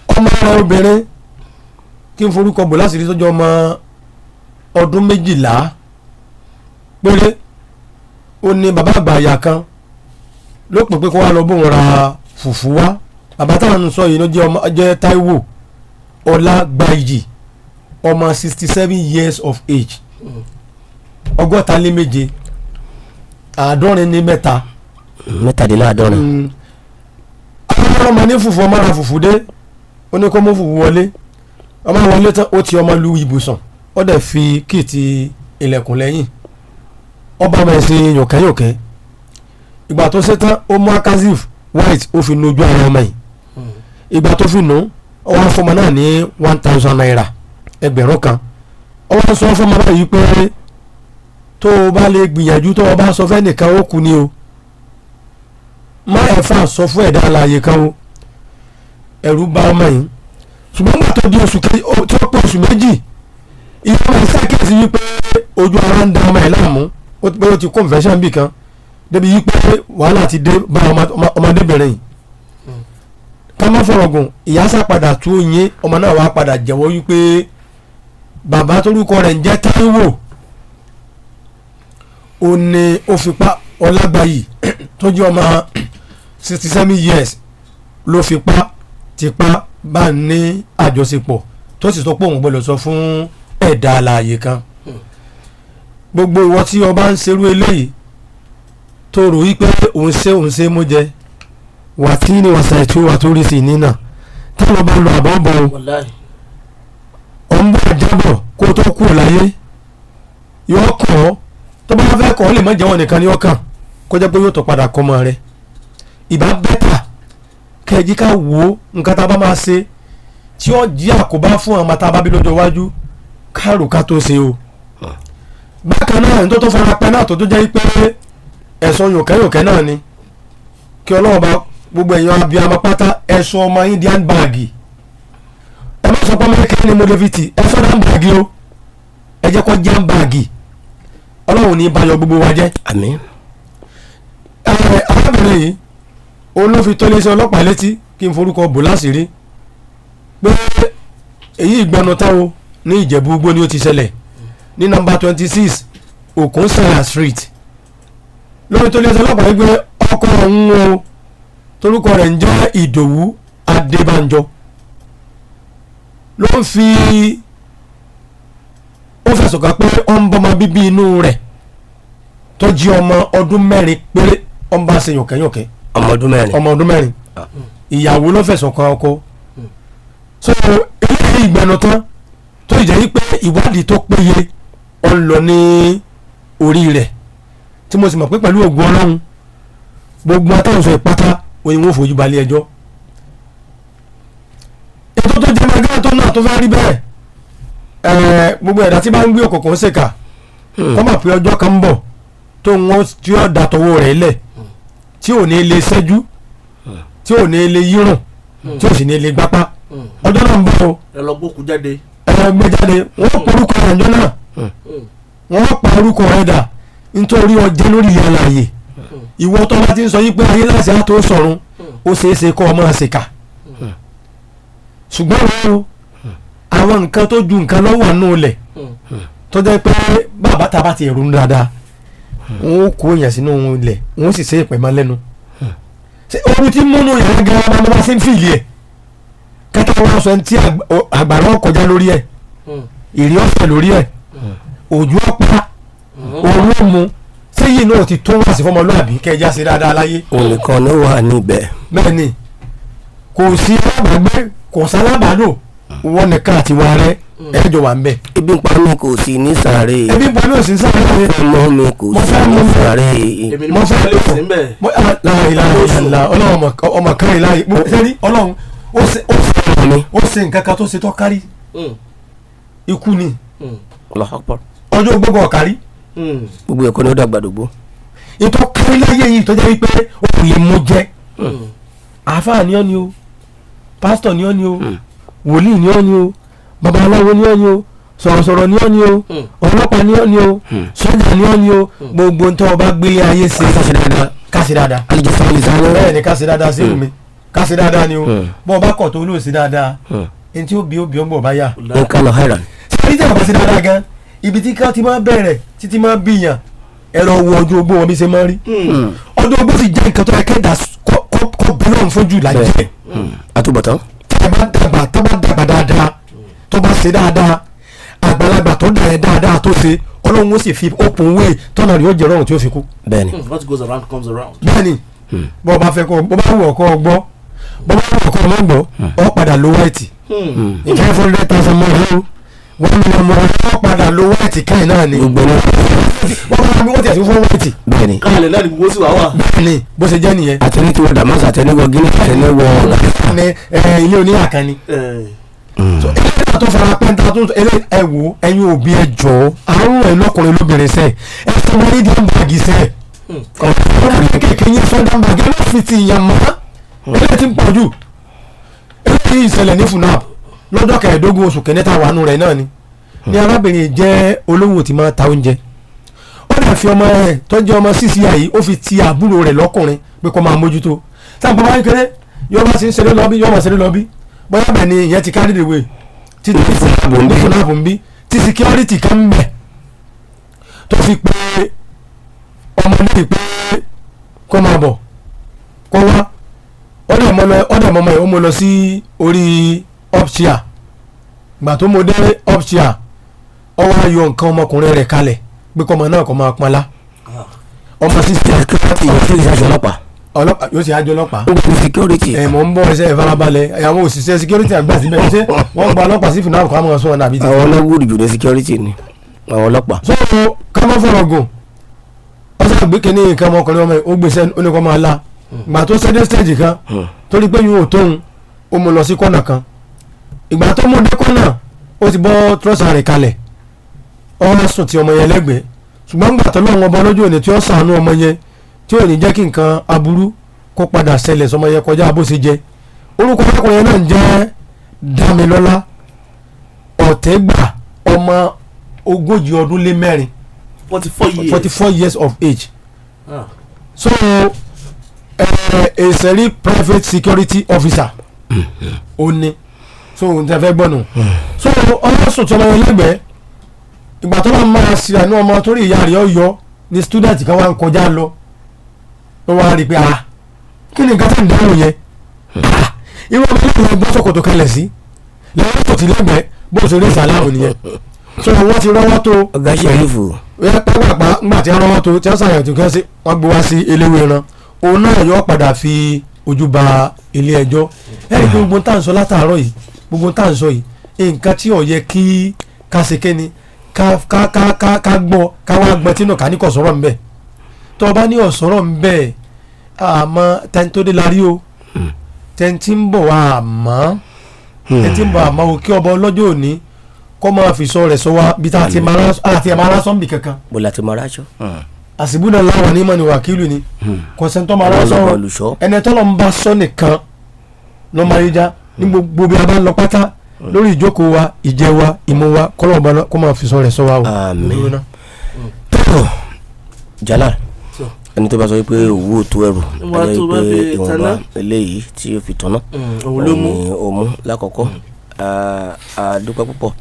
ọmọ ọmọ obìnrin kí n forúkọ bò láti rí tọ́jú ọmọ ọdún 12 péré ó ní bàbá àgbà àyà kan ló pè pé kó wá lọ bóun ra fùfú wá bàbá táwọn ń sọ yìí ló jẹ́ Táíwò Ọlágbàyí ọmọ 67 years of age 67 àádọ́rin. mẹ́tàdínláàádọ́rin. àwọn ọmọ ní fùfú ọmọ ra fùfú dé ó ní kó mú fùfú wọlé ọmọ wọlé tán ó ti ọmọ lu ibùsùn ó dẹ̀ fi kíìtì ilẹ̀kùn lẹ́yìn ọba ọmọ ẹ̀sìn yòkẹ́yòkẹ́ ìgbà tó ṣe tán ó mú akazif white ó fi nu ojú ara ọmọ yìí ìgbà tó fi nù ó wá fọmọ náà ní 1,000 naira ẹgbẹ̀rún kan ó wá sọ fọmọ náà yìí pé tó o bá lè gbìyànjú tó o bá sọ fẹ́ nìkan ó kú ni o má ẹ̀fà sọ fún ẹ̀dá alààyè kan o ẹ̀rù bà ọmọ yìí ṣùgbọ́n nígbà tó di oṣù tí ó pọ̀ oṣù méjì ìyá ọmọ yìí ṣàkíyèsí wípé ojú ara ń da ọmọ yìí láàmú ó ti pé ó ti kó infection bì kan débi wípé wàhálà ti dé bá ọmọdébìnrin yìí ká má fọ̀rọ̀ gùn ìyá sàpadà tú oyin ọmọ náà wàá padà jẹ́wọ́ wípé bàbá torúkọ rẹ̀ ń jẹ́ Táíwò ó ní ó fipá Ọlágbàyí tó jẹ́ ọmọ 67 years ló fipá tipá bá ní àjọṣepọ̀ tó sì sọ pé òun gbọ́dọ̀ sọ fún ẹ̀dá alààyè kan gbogbo ìwọ tí ọba ń ṣerú eléyìí tó rò wípé òun ṣe mú jẹ wà tí ní wàsà ètò wà tó rí sí nínà táwọn bá lọ àbọ̀ bọ̀ ọ̀n bá jábọ̀ kó tó kú láyé yóò kàn ọ́ tó bá fẹ́ kàn ọ́ lè má jẹ́wọ́ nìkan ní ọkàn kó jẹ́ pé yóò tó padà kọ́ ọmọ rẹ̀ ìbá bẹ́tà kẹ́ẹ̀jí ká wò ó nǹkan tá a bá máa ṣe tí ó jí àkóbá fún àwọn tá a bá bí lọ́jọ́ iwájú káàrò ká tó ṣe o. bákan náà ní tó fara pẹ́ náà tó jẹ́ pé ẹ̀sùn yòkẹ́yòkẹ́ náà ni kí ọlọ́run bá gbogbo èèyàn abiyamọ pátá ẹ̀sùn ọmọ indian báàgì ẹ má sọ pé amẹ́ríkà ní modeviti ẹ sọ dá báàgì o ẹ jẹ́ kó jẹ́ báàgì ọlọ́run ní bayọ̀ gbogbo wa jẹ́. àmín. arábìnrin yìí òun ló fi tó iléeṣẹ́ ọlọ́pàá létí kí n forúkọ bò láṣìírí pé èyí ìgbọ́nu táwo ní Ìjẹ̀bú Igbó ni ó ti ṣẹlẹ̀ ní nọ́mbà 26 Okunsanya Street lórí tó iléeṣẹ́ ọlọ́pàá yìí pé ọkọ òun o torúkọ rẹ̀ ń jẹ́ Ìdòwú Adébánjọ ló ń fi ó fẹ̀sùn kàn pé ó ń bọ́mọ bíbí inú rẹ̀ tó jí ọmọ ọdún mẹ́rin péré ó ń bá ṣe yọ̀kẹ́yọ̀kẹ́ ọmọ ọdún mẹ́rin ìyàwó ló fẹ̀sùn kàn ọkọ so eléyìí ìgbẹ́nu tán tó ìjẹ́ yí pé ìwádìí tó péye ó ń lọ ní orí rẹ̀ tí mo sì mọ̀ pé pẹ̀lú ògùn Ọlọ́run gbogbo atáwọ̀sọ ìpátá òyìnbó fojú balẹ̀ ẹjọ́ ètò tó jẹ́ magá tó náà tó fẹ́ rí bẹ́ẹ̀ gbogbo ẹ̀dá tí bá ń gbé òkùnkùn ṣèkà kọ́ mà pé ọjọ́ kan ń bọ̀ tó wọ́n tí ó da tọwọ́ rẹ̀ lẹ̀ tí ò ní lè ṣẹ́jú tí ò ní lè yírùn tí ò sì ní lè gbápá ọjọ́ náà ń bọ̀ o. ẹ lọ gbókù jáde. ẹ gbé jáde wọ́n pa orúkọ rẹ̀ ọjọ́ náà wọ́n pa orúkọ rẹ̀ dà nítorí ọjẹ́ lórí ilẹ̀ àlàyé ìwọ tó bá ti ń sọ yí pé ayé láti á tó sọ̀run ó ṣeé ṣe kọ́ ọmọ ṣèkà ṣùgbọ́n o àwọn nǹkan tó ju nǹkan lọ́wọ́ nù lẹ̀ tó jẹ́ pé bàbá ta bá ti ẹ̀rù ń dáadáa wọn ó kó èèyàn sínú ilẹ̀ wọn ó sì ṣe ìpè máa lẹ́nu ooru tí múnú yàrá gan ọmọ ọmọ bá ṣe ń fìlì ẹ̀ kẹta wọn sọ ẹni tí àgbàrá kọjá lórí ẹ̀ ìrì ọ̀fẹ́ lórí ẹ̀ òjò ọ̀pá òru òmu sẹ́yìn náà ti tó wá sí fọmọlúàbí kẹjá sí dáadáa láyé. olùkọ́ ló wà níbẹ̀. bẹ́ẹ̀ ni kò sí alábàágbé kò sálábàálò wọn nìkan àti wọn rẹ ẹjọ wà ń bẹ. ebi ń pa mí kò sí ní sàárè. ebi ń pa mí kò sí ní sàárè. ọmọ mi kò sí ní sàárè. èmi ni mo fẹ́ lè sí mbẹ́. ọlọ́run ọmọ kan yìí láàyè sẹ́rí ọlọ́run ó ṣe nǹkan kan tó ṣe tó kárí ikú ni ọjọ́ gbogbo ọ̀kárí. gbogbo ẹ̀kọ́ ni ó dàgbà dògbò. ètò kárí láyé yìí tó jẹ́ wípé ó kò lè mú jẹ́ àáfàá ni ọ́ ni o pásítọ̀ ni ọ́ ni o wòlíì ni ọ́ ni o babaláwo ni ọ́ ni o sọ̀rọ̀sọ̀rọ̀ ni ọ́ ni o ọlọ́pàá ni ọ́ ni o sọ́jà ni ọ́ ni o gbogbo ntọ́ ọba gbélé ayé ṣe kásì dáadáa bẹ́ẹ̀ ni kásì dáadáa sí mi kásì dáadáa ni o bọ́ ọba kọ̀ tó olóòsì dáadáa ẹni tí ó bí ọgbọ̀n ọba yá. nǹkan lọ hẹ́ràn. sẹ́yìn tẹ̀ ọba sí dáadáa gan ibi tí ká ti máa bẹ̀rẹ̀ títí máa bíyàn ẹ̀rọ wo ọjọ́ ogbó wọn bí ṣe máa rí ọjọ́ ogbó sì jẹ́ nǹkan tó yẹ kẹ́dà kọ́ bílọ̀ fojú làjẹ́. àtúbọ̀tán. tó bá dàgbà dáadáa tó bá ṣe dáadáa àgbàlagbà tó dà ẹ́ dáadáa tó ṣe ọlọ́run ó sì fi open way tọ́nà rí ó jẹ́ ọ̀run tí ó fi kú. bẹ́ẹ̀ni. what goes around comes around. bẹ́ẹ̀ni bọ́ ọ bá fẹ́ kọ́ bọ́ bá wù ọkọ gbọ́ bọ́ bá wù ọkọ ọmọ gbọ́ ọ padà lo white ìfẹ́ 500,000 mọ́ ọ́ wọ́n ní ọmọ ọ padà lo white káyìn náà ni. gbogbo náà. wọ́n bá mi wọ́n ti ẹ̀sìn fún white. bẹ́ẹ̀ni. káàlẹ̀ náà ni gbogbo sì wá wà. bẹ́ẹ̀ni bó ṣe jẹ́ nìyẹn. àtẹni tí wọ́n dàmásì àtẹni wọ gíní àtẹni wọ. ilé oníyà kan ni. so ẹlẹ́dàá tó fara pẹ́ńtà tó ẹ wò ẹ̀yin òbí ẹ jọ̀ọ́ àrùn ẹ̀ lọ́kùnrin lóbìnrin sẹ́ ẹ fún wọn ní dàmbàgì sẹ́ ọ̀rọ̀ kékeré yẹn fún dàmbàgì ẹ má fi ti yàn mọ́ ẹlẹ́dàá ti ń pọ̀ jù ẹlẹ́dàá ìṣẹ̀lẹ̀ ní funab lọ́jọ́ kẹẹ̀ẹ́dógún oṣù kẹ́nẹ́ta wàánu rẹ̀ náà ni arábìnrin jẹ́ olówó tí máa ta oúnjẹ ó dà fi ọmọ rẹ̀ tọ́jú ọmọ sísí àyí ó fi ti àbúrò rẹ̀ lọ́kùnrin pé kó máa mójútó sábà máa ń kéré yọ ọmọ sí ń ṣeré lọ bí yọ ọmọ ṣeré lọ bí bóyá bẹ́ẹ̀ ni ìyẹn ti carry the way títí fúnàbù ń bí tí security kan ń bẹ̀ tó fi pé ọmọ náà pé kó máa bọ̀ kó wá ọ̀dọ̀ ọmọ ẹ̀ ó mọ lọ sí orí upchair gbà tó mo dé upchair ó wá yọ nǹkan ọmọkùnrin rẹ̀ kalẹ̀ pé kọ́mọ náà kọ́ máa pọ́nlá ọmọ sísè ọlọ́pàá yóò ṣe àjọ ọlọ́pàá. ó kú security. mọ̀ ń bọ̀ ẹsẹ̀ ìfarabalẹ̀ àwọn òṣìṣẹ́ security àgbà síbẹ̀ ṣé wọ́n gba ọlọ́pàá sí fúnà kọ́ àwọn sọ̀rọ̀ nàbí. àwọn ọlọ́wọ́ jù ní security ni àwọn ọlọ́pàá. sọ́wọ́ ká má fọ̀rọ̀ gùn ọ̀sẹ̀ àgbẹ̀ kẹ́ni nǹkan ọmọkùnrin ọmọ ó gbèsè oníkọ́ máa la ìgbà tó ṣẹ́dé stage kan torí pé yóò tóun ó mú lọ sí kọ́nà kan ìgbà tó mú dé kọ́nà ó ti bọ́ trọ́sà rẹ̀ kalẹ̀ ọmọ sùn ti ọmọ yẹn lẹ́gbẹ̀ẹ́ ṣùgbọ́n gbà tó lọ́wọ́ ọba lójú òní tí ó ṣàánú ọmọ yẹn tí ò ní jẹ́ kí nǹkan aburú kó padà ṣẹlẹ̀ sọmọ yẹn kọjá bó ṣe jẹ́ orúkọ ọkùnrin náà ń jẹ́ Dámilọ́lá Ọ̀tẹ́gbà ọmọ 40 ọdún lé 44 years of age. So a seri private security officer ó ní so n tẹ fẹ́ gbọ́nù so ọmọ sùn tí ọmọ yẹn lẹ́gbẹ̀ẹ́ ìgbà tó bá máa ṣe àánú ọmọ torí ìyá rẹ̀ ọ̀yọ́ ni student kan wá ń kọjá lọ wọ́n wá rí i pé kí ni nǹkan tó ń dáhùn yẹn irú ọmọ ilé ìwé gbọ́ sọ̀kòtò kalẹ̀ sí lẹ́yìn tó ti lẹ́gbẹ̀ẹ́ bó ṣe rí ìsàlámù nìyẹn so wọ́n ti rọ́wọ́ tó ọ̀gá ṣẹ́rífù pápápá ńgbà tí wọ́n rọ́wọ́ tó tí wọ́n ṣàyẹ̀wò tó kẹ́ sí wọ́n gbé wá sí eléwéran òun náà yóò padà fi ojú ba ilé ẹjọ́ ẹ̀rí pé gbogbo tá à ń sọ látàárọ̀ yìí gbogbo tá à ń sọ yìí nǹkan tí ó yẹ kí ká ṣe kéni ká gbọ́ ká wá gbọ́ tí náà ká ní kò sọ̀rọ̀ ńbẹ̀ tó o bá ní ọ̀sọ̀rọ̀ ńbẹ̀ àmọ́ tẹ́ni tó dé la rí o tẹ́ni tí ń bọ̀ wá àmọ́ tẹ́ni tí ń bọ̀ àmọ́ o kí ọba ọlọ́jọ́ òní kọ́ máa fi sọ rẹ̀ sọ wá bí tá àti ẹ̀ máa rásán bì kankan bó la ti mọ aráṣọ. àsìbúdà láwọn onímọ̀ ni wàkílù ni kọ̀sẹ̀ntọ́ máa rásán ẹni tọ́lọ̀ ń bá sọ nìkan ló máa rí já ní gbogbo bí a bá ń lọ pátá lórí ìjókòó wa ìjẹ wa ìmọ̀ wa kọ́lọ̀ ọba kó máa fi sọ rẹ̀ sọ wá o. àmín tọ́lọ̀ jala ẹni tó bá sọ wípé owó tó ẹrù ẹni pé ìwọ̀nba eléyìí tí ó fi tọ́nà òun lákọ̀ọ́kọ́ àdúpẹ́ púpọ̀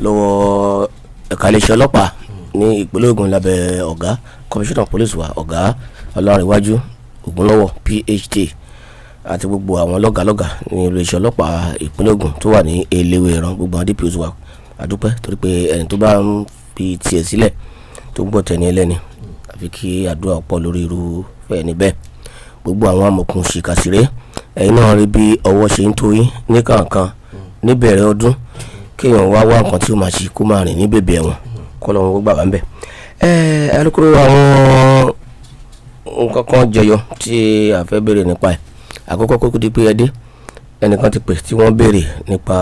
lọ́wọ́ ẹ̀ka iléeṣẹ́ ọlọ́pàá ní ìpínlẹ̀ Ògùn lábẹ́ ọ̀gá commissioner police wa ọ̀gá Ọlárẹ̀wájú Ògúnlọ́wọ̀ PhD àti gbogbo àwọn lọ́gàlọ́gà ní iléeṣẹ́ ọlọ́pàá ìpínlẹ̀ Ògùn tó wà ní Eléwéran gbogbo àwọn DPOs wa àdúpẹ́ torí pé ẹni tó bá ń fi tiẹ̀ sílẹ̀ tó ń gbọ́ tẹ̀ni ẹlẹ́ni àfi kí àdúrà pọ̀ lórí irúfẹ́ ẹni bẹ́ẹ̀ gbogbo àwọn amọ̀kùn ṣìkàṣìrẹ́ ẹ̀yin náà rí bí ọwọ́ ṣe ń tó yín ní kankan níbẹ̀rẹ̀ ọdún kéèyàn wá nǹkan tí ó máa ṣe kó máa rìn ní bèbè ẹ̀wọ̀n kọ́ lọ́wọ́ gbà wá ń bẹ̀. alukoro àwọn nǹkan kan jẹyọ tí a fẹ́ béèrè nípa ẹ̀ àkọ́kọ́ kókó di pé ẹdẹ ẹnìkan ti pè tí wọ́n béèrè nípa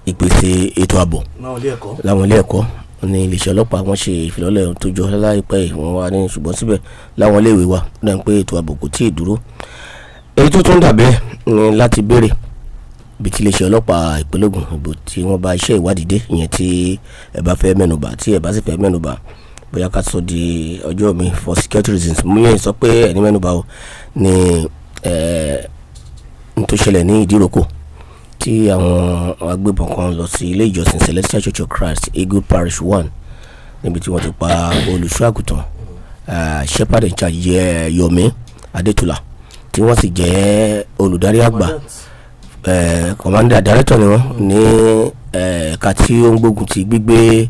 ìpèsè ètò ààbò láwọn ilé ẹ̀kọ́ ní iléeṣẹ́ ọlọ́pàá wọ́n ṣe ìfilọ́lẹ̀ tó jọ láìpẹ́ yìí wọ́n wá ní ṣùgbọ́n síbẹ̀ láwọn iléèwé wa náà ń pé ètò ààbò kò tí ì dúró èyí tó tún dàbẹ́ ni láti béèrè bí ti iléeṣẹ́ ọlọ́pàá ìpínlẹ̀ Ògùn ìbò tí wọ́n bá iṣẹ́ ìwádìí dé ìyẹn tí ẹ bá fẹ́ mẹ́nubà tí ẹ bá sì fẹ́ mẹ́nubà bóyá ká sọ di ọjọ́ mi for security reasons mú yẹn sọ pé ẹni mẹ́nubà o ní n tó ṣẹlẹ̀ ní Ìdíròkò tí àwọn agbébọn kan lọ sí ilé ìjọsìn Celestial Church of Christ Eagle Parish 1 níbi tí wọ́n ti pa olùṣọ́ àgùntàn shepherd in charge Yomi Adétúlà tí wọ́n sì jẹ́ olùdarí àgbà commander director ni wọ́n ní ẹ̀ka tí ó ń gbógun ti gbígbé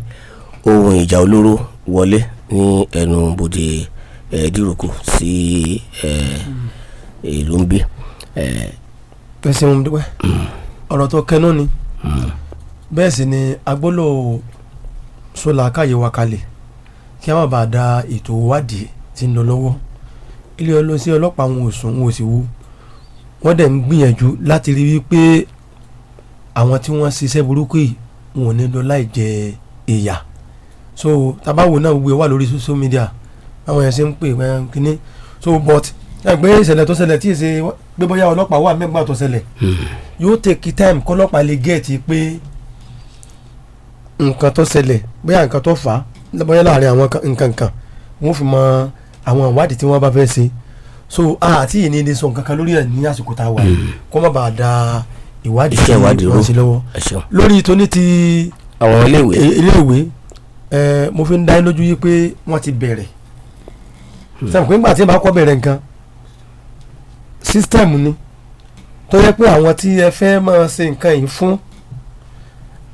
ohun ìjà olóró wọlé ní ẹnu bodè Ìdíròkò sí ìlú ń bí. pẹ̀sẹ̀ ohun dúpẹ́ ọ̀rọ̀ tó kẹnu ni bẹ́ẹ̀ sì ni agbọ́lọ̀ sọ́la káyé wa kalẹ̀ kí a má bàa da ètò ìwádìí tí ń lọ lọ́wọ́ ilé ọlọ́sí ọlọ́pàá wọn ò sùn wọn ò sì wú wọ́n dẹ̀ ń gbìyànjú láti rí wípé àwọn tí wọ́n ṣiṣẹ́ burúkú yìí wọn ò ní lọ láì jẹ ìyà so tabawo náà gbé wà lórí social media àwọn yẹn ṣe ń pè wọ́n kíní so but ẹgbẹ́ ìṣẹ̀lẹ̀ tó ṣẹlẹ̀ tí ì ṣe pé bóyá ọlọ́pàá wà mẹ́gbà tó ṣẹlẹ̀ yóò take time kọ́lọ́pàá lè gẹ̀ẹ́tì pé nǹkan tó ṣẹlẹ̀ bóyá nǹkan tó fà á bóyá láàrin àwọn nǹkan kan wọ́n fi mọ àwọn ìwádìí tí wọ́n bá fẹ́ ṣe so àti ìní ilé sọ nǹkan kan lórí ẹ̀ ní àsìkò tá a wà kó má bàa da ìwádìí tí wọ́n ti lọ́wọ́ lórí tóní ti àwọn iléèwé mo fi ń dá lójú yí pé wọ́n ti bẹ̀rẹ̀ sẹ́wọ̀n pé nígbà tí wọ́n bá kọ́ bẹ̀rẹ̀ nǹkan system ni tó yẹ pé àwọn tí ẹ fẹ́ máa ṣe nǹkan yìí fún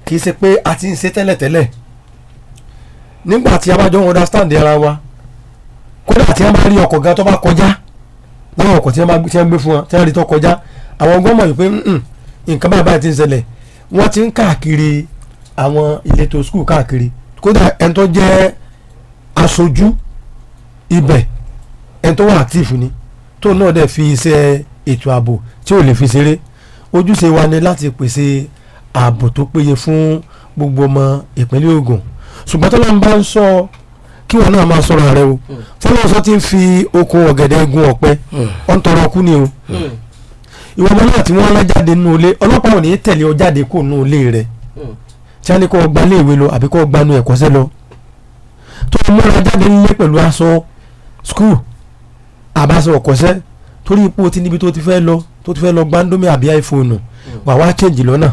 kì í ṣe pé a ti ń ṣe tẹ́lẹ̀tẹ́lẹ̀ nígbà tí a bá jọ understand ara wa kódà tí a bá rí ọkọ̀ gan tó bá kọjá láwọn ọkọ̀ tí wọ́n gbé fún wọn tí wọ́n rí tó kọjá àwọn ọgbọ́n mọ̀ wípé nǹkan báyìí ti ń ṣẹlẹ̀ wọ́n ti ń káàkiri àwọn ìletò skul káàkiri kódà ẹni tó jẹ́ aṣojú ibẹ̀ ẹni tó wà active ni tó náà dẹ̀ fi iṣẹ́ ètò ààbò tí ò lè fi ṣeré ojúṣe wa ni láti pèsè ààbò tó péye fún gbogbo ọmọ ìpínlẹ̀ Ògùn ṣùgbọ́n tó lọ́n bá ń sọ kí wọn náà máa sọ̀rọ̀ rẹ o fọlọ́sọ ti ń fi okùn ọ̀gẹ̀dẹ̀ gun ọ̀pẹ ọ̀ ń tọrọ kú ni o ìwọ ọmọ náà tí wọ́n rán jáde nínú ilé ọlọ́pàá ò ní tẹ̀lé ọ jáde kó nínú ilé rẹ tí a ní kó gba ilé ìwé lọ àbí kó gba inú ẹ̀kọ́ṣẹ́ lọ tó o múra jáde nílé pẹ̀lú aṣọ skul àbáṣọ ọ̀kọ́ṣẹ́ torí ipò tí níbi tó ti fẹ́ lọ gbándómi àbí iPhone wà wá change lọ́nà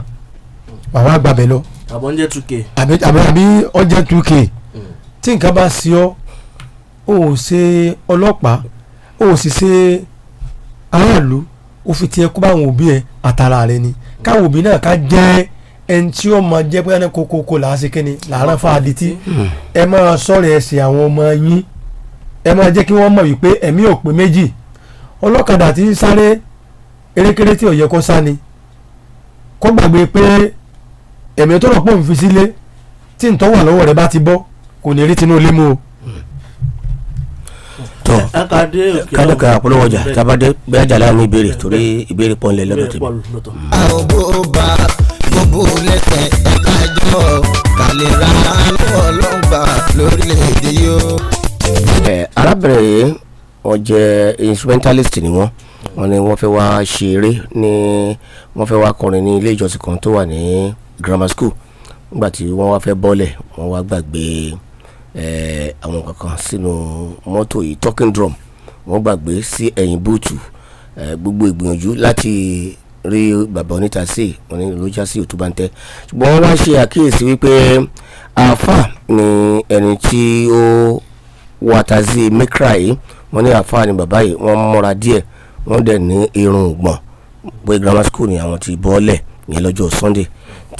wà wá gbàbẹ̀ lọ àbọ̀ ń jẹ́ 2K àbí ọjẹ́ 2K tí nǹkan bá sí ọ ò ṣe ọlọ́pàá ó sì ṣe aráàlú ó fi tiẹ̀ kó báwọn òbí ẹ̀ àtàrà rẹ̀ ni káwọn òbí náà ká jẹ́ ẹni tí ó máa jẹ́ pé ẹni kókó là á ṣe kíni làárọ̀ fáadì tí ẹ máa sọ̀rọ̀ ẹsẹ̀ àwọn ọmọ yín ẹ máa jẹ́ kí wọ́n mọ̀ wípé ẹ̀mí ò pé méjì ọlọ́kadà tí ń sáré erékeré tí ò yẹ kó sá ni kó gbàgbé pé ẹ̀mí tó rọ̀ pọ̀ ń fi sílé tí ń tọ́wà lọ́wọ́ rẹ̀ bá ti bọ́ kò ní rí tinú ilé mú o. tọ kádùkà àpolówó ọjà tábàdé bẹ́ẹ̀ jà láàrin ìbéèrè torí ìbéèrè pọ̀ nílẹ̀ lọ́dọ̀ tèmi. àbúbá gbogbo lẹ́tẹ̀ ẹ̀ka jọ kàlẹ́ ra ọlọ́gbà lórílẹ̀‐èdè yìí. arábìnrin yìí wọ́n jẹ́ instrumentalist ni wọ́n ní wọ́n fẹ́ wá ṣeré ní wọ́n fẹ́ wá kọrin ní ilé ìjọsìn kan tó wà ní grammar school nígbà tí wọ́n wá fẹ́ bọ́lẹ̀ wọ́n wá gbàgbé àwọn kankan sínú mọ́tò yìí talking drum wọ́n gbàgbé sí ẹ̀yìn búùtù gbogbo ìgbìyànjú láti rí bàbá onítàsí wọn ní ló já sí òtúbáńtẹ́ ṣùgbọ́n wọ́n wá ṣe àkíyèsí wípé àáfà ni ẹni tí ó wà tàzí mikra yìí wọ́n ní àáfà ni bàbá yìí wọ́n mọ́ra díẹ̀ wọ́n dẹ̀ ní irun gbọ̀n pé grammar school ni àwọn ti bọ́ọ̀lẹ̀ yẹn lọ́jọ́ Sunday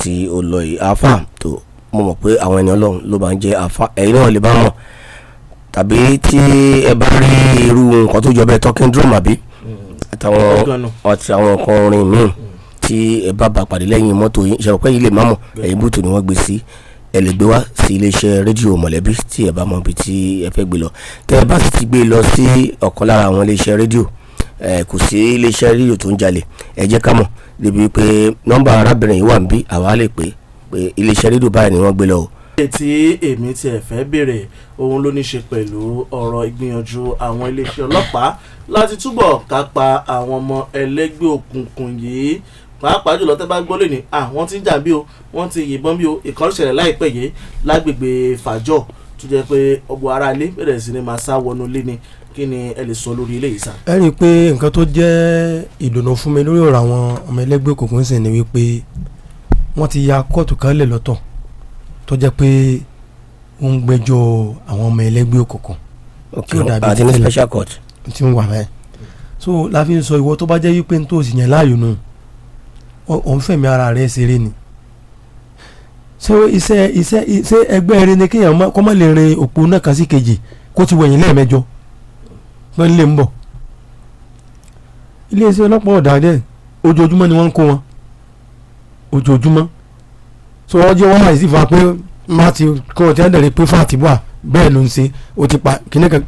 tí ó lọ yìí àáfà tó mo mọ̀ pé àwọn ènìyàn Ọlọ́run ló máa ń jẹ́ àáfà ẹ̀yin náà lè bá mọ̀ tàbí tí ẹ bá rí irú nǹkan tó jọ bẹ́ẹ̀ talking drum àbí àtàwọn nǹkan orin míì tí ẹ bá bá pàdé lẹ́yìn mọ́tò yìí ìṣẹ̀rọ̀ pé yìí lè má mọ̀ ẹ̀yìn bùtù ni wọ́n gbé sí ẹ lè gbé wá sí iléeṣẹ́ rédíò mọ̀lẹ́bí tí ẹ bá mọ̀ ibi tí ẹ fẹ́ gbé lọ tẹ́ ẹ bá sì ti gbé lọ sí ọ̀kan lára àwọn iléeṣẹ́ rédíò kò sí iléeṣẹ́ rédíò tó ń jalè ẹ jẹ́ ká mọ̀ débi pé nọ́mbà arábìnrin yìí wà ń bí àwa lè pé iléeṣẹ́ rédíò báyìí ni wọ́n gbé lọ o. tí èmi ti ẹ̀ fẹ́ béèrè ohun ló ní ṣe pẹ̀lú ọ̀rọ̀ ìgbìyànjú àwọn iléeṣẹ́ ọlọ́pàá láti túbọ̀ kápá àwọn ọmọ ẹlẹ́gbẹ́ òkùnkùn yìí pàápàá jùlọ tẹ́ bá gbọ́ lé ní àwọn tí ń jà bí o wọ́n ti yìnbọn bí o ìkànnì ṣẹlẹ̀ láìpẹ́ yìí lágbègbè fàjọ tó jẹ́ pé ọgbọ̀n ara ilé bẹ̀rẹ̀ sí ni máa sá wọnú ilé ni kí ni ẹ lè sọ lórí ilé yìí sá. ẹ rí i pé nǹkan tó jẹ́ ìdùnnú fún mi lórí ọ̀rọ̀ àwọn ọmọ ẹlẹ́gbẹ́ òkùnkùn sì ni wípé wọ́n ti ya kóòtù kan lẹ̀ lọ́tọ̀ tó jẹ́ pé ó ń gbẹ́jọ́ àwọn ọmọ ẹlẹ́gbẹ́ òkùnkùn. àti ní special court. tí ń wà bẹ́ẹ̀ so la fi ń sọ ìwọ tó bá jẹ́ wípé n tó sì yẹn láàyò nù òun fẹ̀mí ara rẹ̀ ṣeré ni so iṣẹ́ ẹgbẹ́ rẹ ni kéèyàn kọ́ má lè rin òpó náà kan sí kejì kó ti wẹ̀yìn lẹ́ẹ̀mẹ́jọ wọ́n lè ń bọ̀ iléeṣẹ́ ọlọ́pàá ọ̀dà dẹ̀ ojoojúmọ́ ni wọ́n ń kó wọn ojoojúmọ́ so wọ́n jẹ́ wọ́n máa sì fa pé má ti kọ́ ọ̀tí ẹ̀dẹ̀rẹ̀ pé fáàtì wà bẹ́ẹ̀ ló ń ṣe ó ti pa kíní kan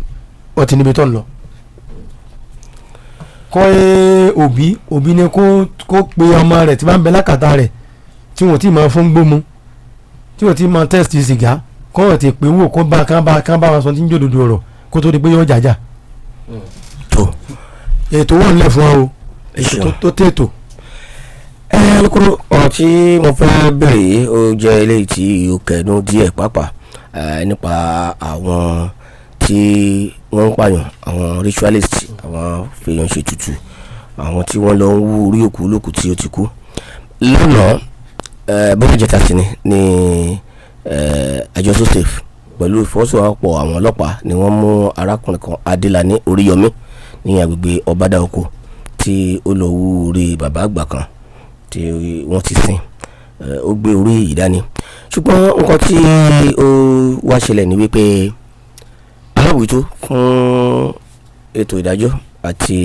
ọtí níbi tó ń lọ kọ́ òbí ni kó pe ọmọ rẹ̀ tí bá ń bẹ lákàtà rẹ̀ tí wọ́n ti máa fún gbómu tí wọ́n ti máa tẹ́sítì sìgá kọ́ ọ̀ ti pé wò kó bá kán bá wọn sọ tí ń jòdòdò ọ̀rọ̀ kó tó di pé yóò jàjà. ètò wọn lè fún ọ o tó tètò. lókòrò ọ̀rọ̀ tí mo fẹ́ bẹ̀rẹ̀ yìí ó jẹ́ eléyìí tí ó kẹnu díẹ̀ pàápàá nípa àwọn tí wọ́n ń pààyàn àwọn ritualist àwọn fèèyàn ṣe tutù àwọn tí wọ́n lọ ń wú orí òkú lókù tí ó ti kú lónà bọ́lá jẹta sí ní àjọ sosef pẹ̀lú ìfọwọ́sowọ́pọ̀ àwọn ọlọ́pàá ni wọ́n mú arákùnrin kan Adélàní Oríyọmí ní agbègbè Ọbádáoko tí ó lọ wú orí bàbá àgbà kan tí wọ́n ti sìn ó gbé orí yìí dání ṣùgbọ́n nǹkan tí ó wá ṣẹlẹ̀ ní wípé alábòójútó fún ètò ìdájọ́ àti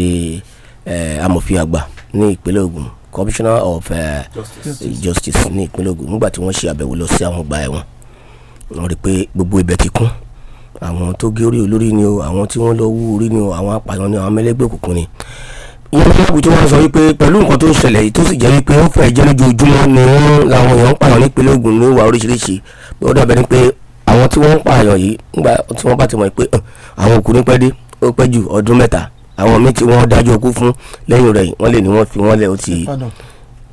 amòfin àgbà ní ìpínlẹ̀ Ògùn commissioner of justice ní ìpínlẹ̀ Ògùn nígbà tí wọ́n ṣe àbẹ̀wò lọ sí àwọn ọgbà ẹ̀wọ̀n wọ́n rí pé gbogbo ibẹ̀ ti kún àwọn tó gé orí olórí ni o àwọn tí wọ́n lọ wú orí ni o àwọn apààyàn ni àwọn mẹlẹ́gbẹ́ òkùnkùn ni ìyẹn alábòójútó wọn sọ wípé pẹ̀lú nǹkan tó ń ṣẹlẹ̀ yìí tó sì jẹ́ wípé wọ́n fẹ́ jẹ́ lójoojúmọ́ ni làwọn èèyàn ń pààyàn ní ìpínlẹ̀ Ògùn ní ìwà oríṣiríṣi ó dàbẹ̀ ni pé àwọn tí wọ́n ń pààyàn yìí nígbà tí wọ́n bá ti mọ̀ pé àwọn òkú ní pẹ́ dé ó pẹ́ jù ọdún mẹ́ta àwọn míì tí wọ́n dájọ́ òkú fún lẹ́yìn rẹ̀ wọ́n lè ní wọ́n fi wọ́n lẹ̀ ó ti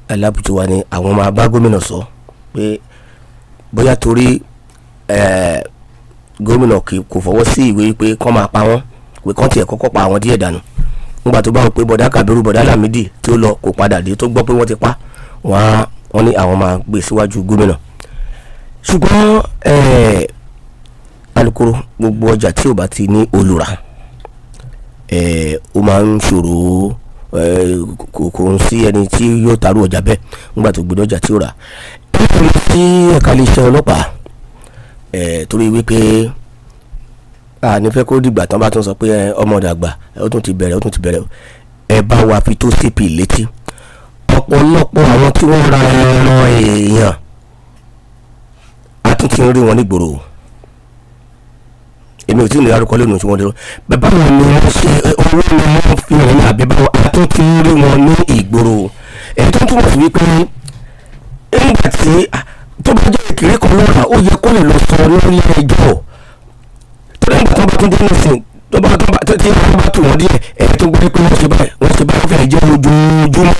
alábùtò wa ni àwọn máa bá gómìnà sọ pé bóyá torí gómìnà kò fọwọ́ sí ìwé pé kọ́ máa pa wọ́n pé kọ́ tiẹ̀ kọ́kọ́ pa àwọn díẹ̀ dànù nígbà tó bá wọ pé bọ̀dá Kàbírù bọ̀dá Lámídì tí ó lọ kò padà dé tó gbọ́ pé wọ́n ti pa wọ́n ní àwọn máa gbé síwájú gómìnà ṣùgbọ́n alukoro gbogbo ọjà tí ò bá ti ní olùrà ó máa ń ṣòro kò ń sí ẹni tí yóò taru ọjà bẹ́ẹ̀ nígbà tó gbé ọjà tí ó rà ẹni tí ẹ̀ka iléeṣẹ́ ọlọ́pàá torí wípé nífẹ̀ẹ́ kó dìgbà tán bá tún sọ pé ọmọdé àgbà ó tún ti bẹ̀rẹ̀ ẹ bá wa fi tó CP létí ọ̀pọ̀lọpọ̀ àwọn tí wọ́n ra ẹran èèyàn a tún ti ń rí wọn nígboro èmi ò tí ì ní arúkọ lẹ́nu tí wọ́n dúró bàbá wọn ni wọ́n ṣe owó ni wọ́n fi hàn ní àbíbá a tún ti ń rí wọn ní ìgboro èyí tó ń túmọ̀ sí wípé nígbà tí tó bá jẹ́ ìkéré kan lọ́ra ó yẹ kó lè lọ sọ lórí ẹjọ́ tó lẹ́yìn tó bá tún dé nísìn tó bá tí wọ́n bá tù wọ́n díẹ̀ ẹ̀yẹ tó gbé pé wọ́n ṣe báyìí fẹ́ẹ́ jẹ́ ojoojúmọ́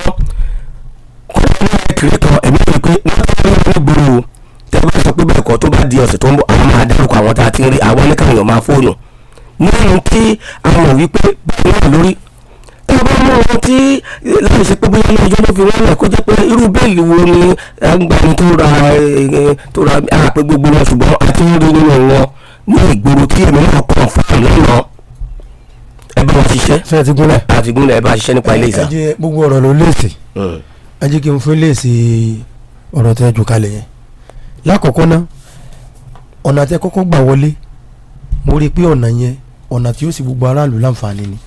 kó lè ní ìkéré kan ẹ̀mí rẹ̀ pé wọ́n ti ń rí ìgboro tẹ́ bá sọ pé bẹ́ẹ̀ kọ́ tó bá di ọ̀sẹ̀ tó ń bọ̀ àwọn máa dárúkọ àwọn tá a ti ń rí àwọn oníkàwé máa fóònù nínú tí àwọn ò wípé bẹ́ẹ̀ náà lórí ẹ bá mọ ohun tí láti ṣe pé bóyá ilé-ẹjọ́ ló fi wọ́n lẹ̀ kó jẹ́ pé irú bẹ́ẹ̀lì wo ni agbani tó ra àpè gbogbo wọn ṣùgbọ́n àti ń rí nínú wọn ní ìgboro tí èmi náà kàn fún àmì lọ́nà ẹ bá wọn ṣiṣẹ́ ṣe àti gúnlẹ̀ ẹ bá ṣiṣẹ́ nípa ilé ìsà. ẹ jẹ́ gbogbo ọ̀rọ̀ ló léèsì ẹ jẹ́ kí n fún léèsì ọ̀rọ̀ tẹ́ jù kalẹ̀ yẹn lákọ̀ọ́kọ́ ná ọ̀nà tẹ́ kọ́kọ́ gbà wọlé mo rí i pé ọ̀nà yẹn ọ̀nà tí ó sì gbogbo aráàlú láǹfààní ni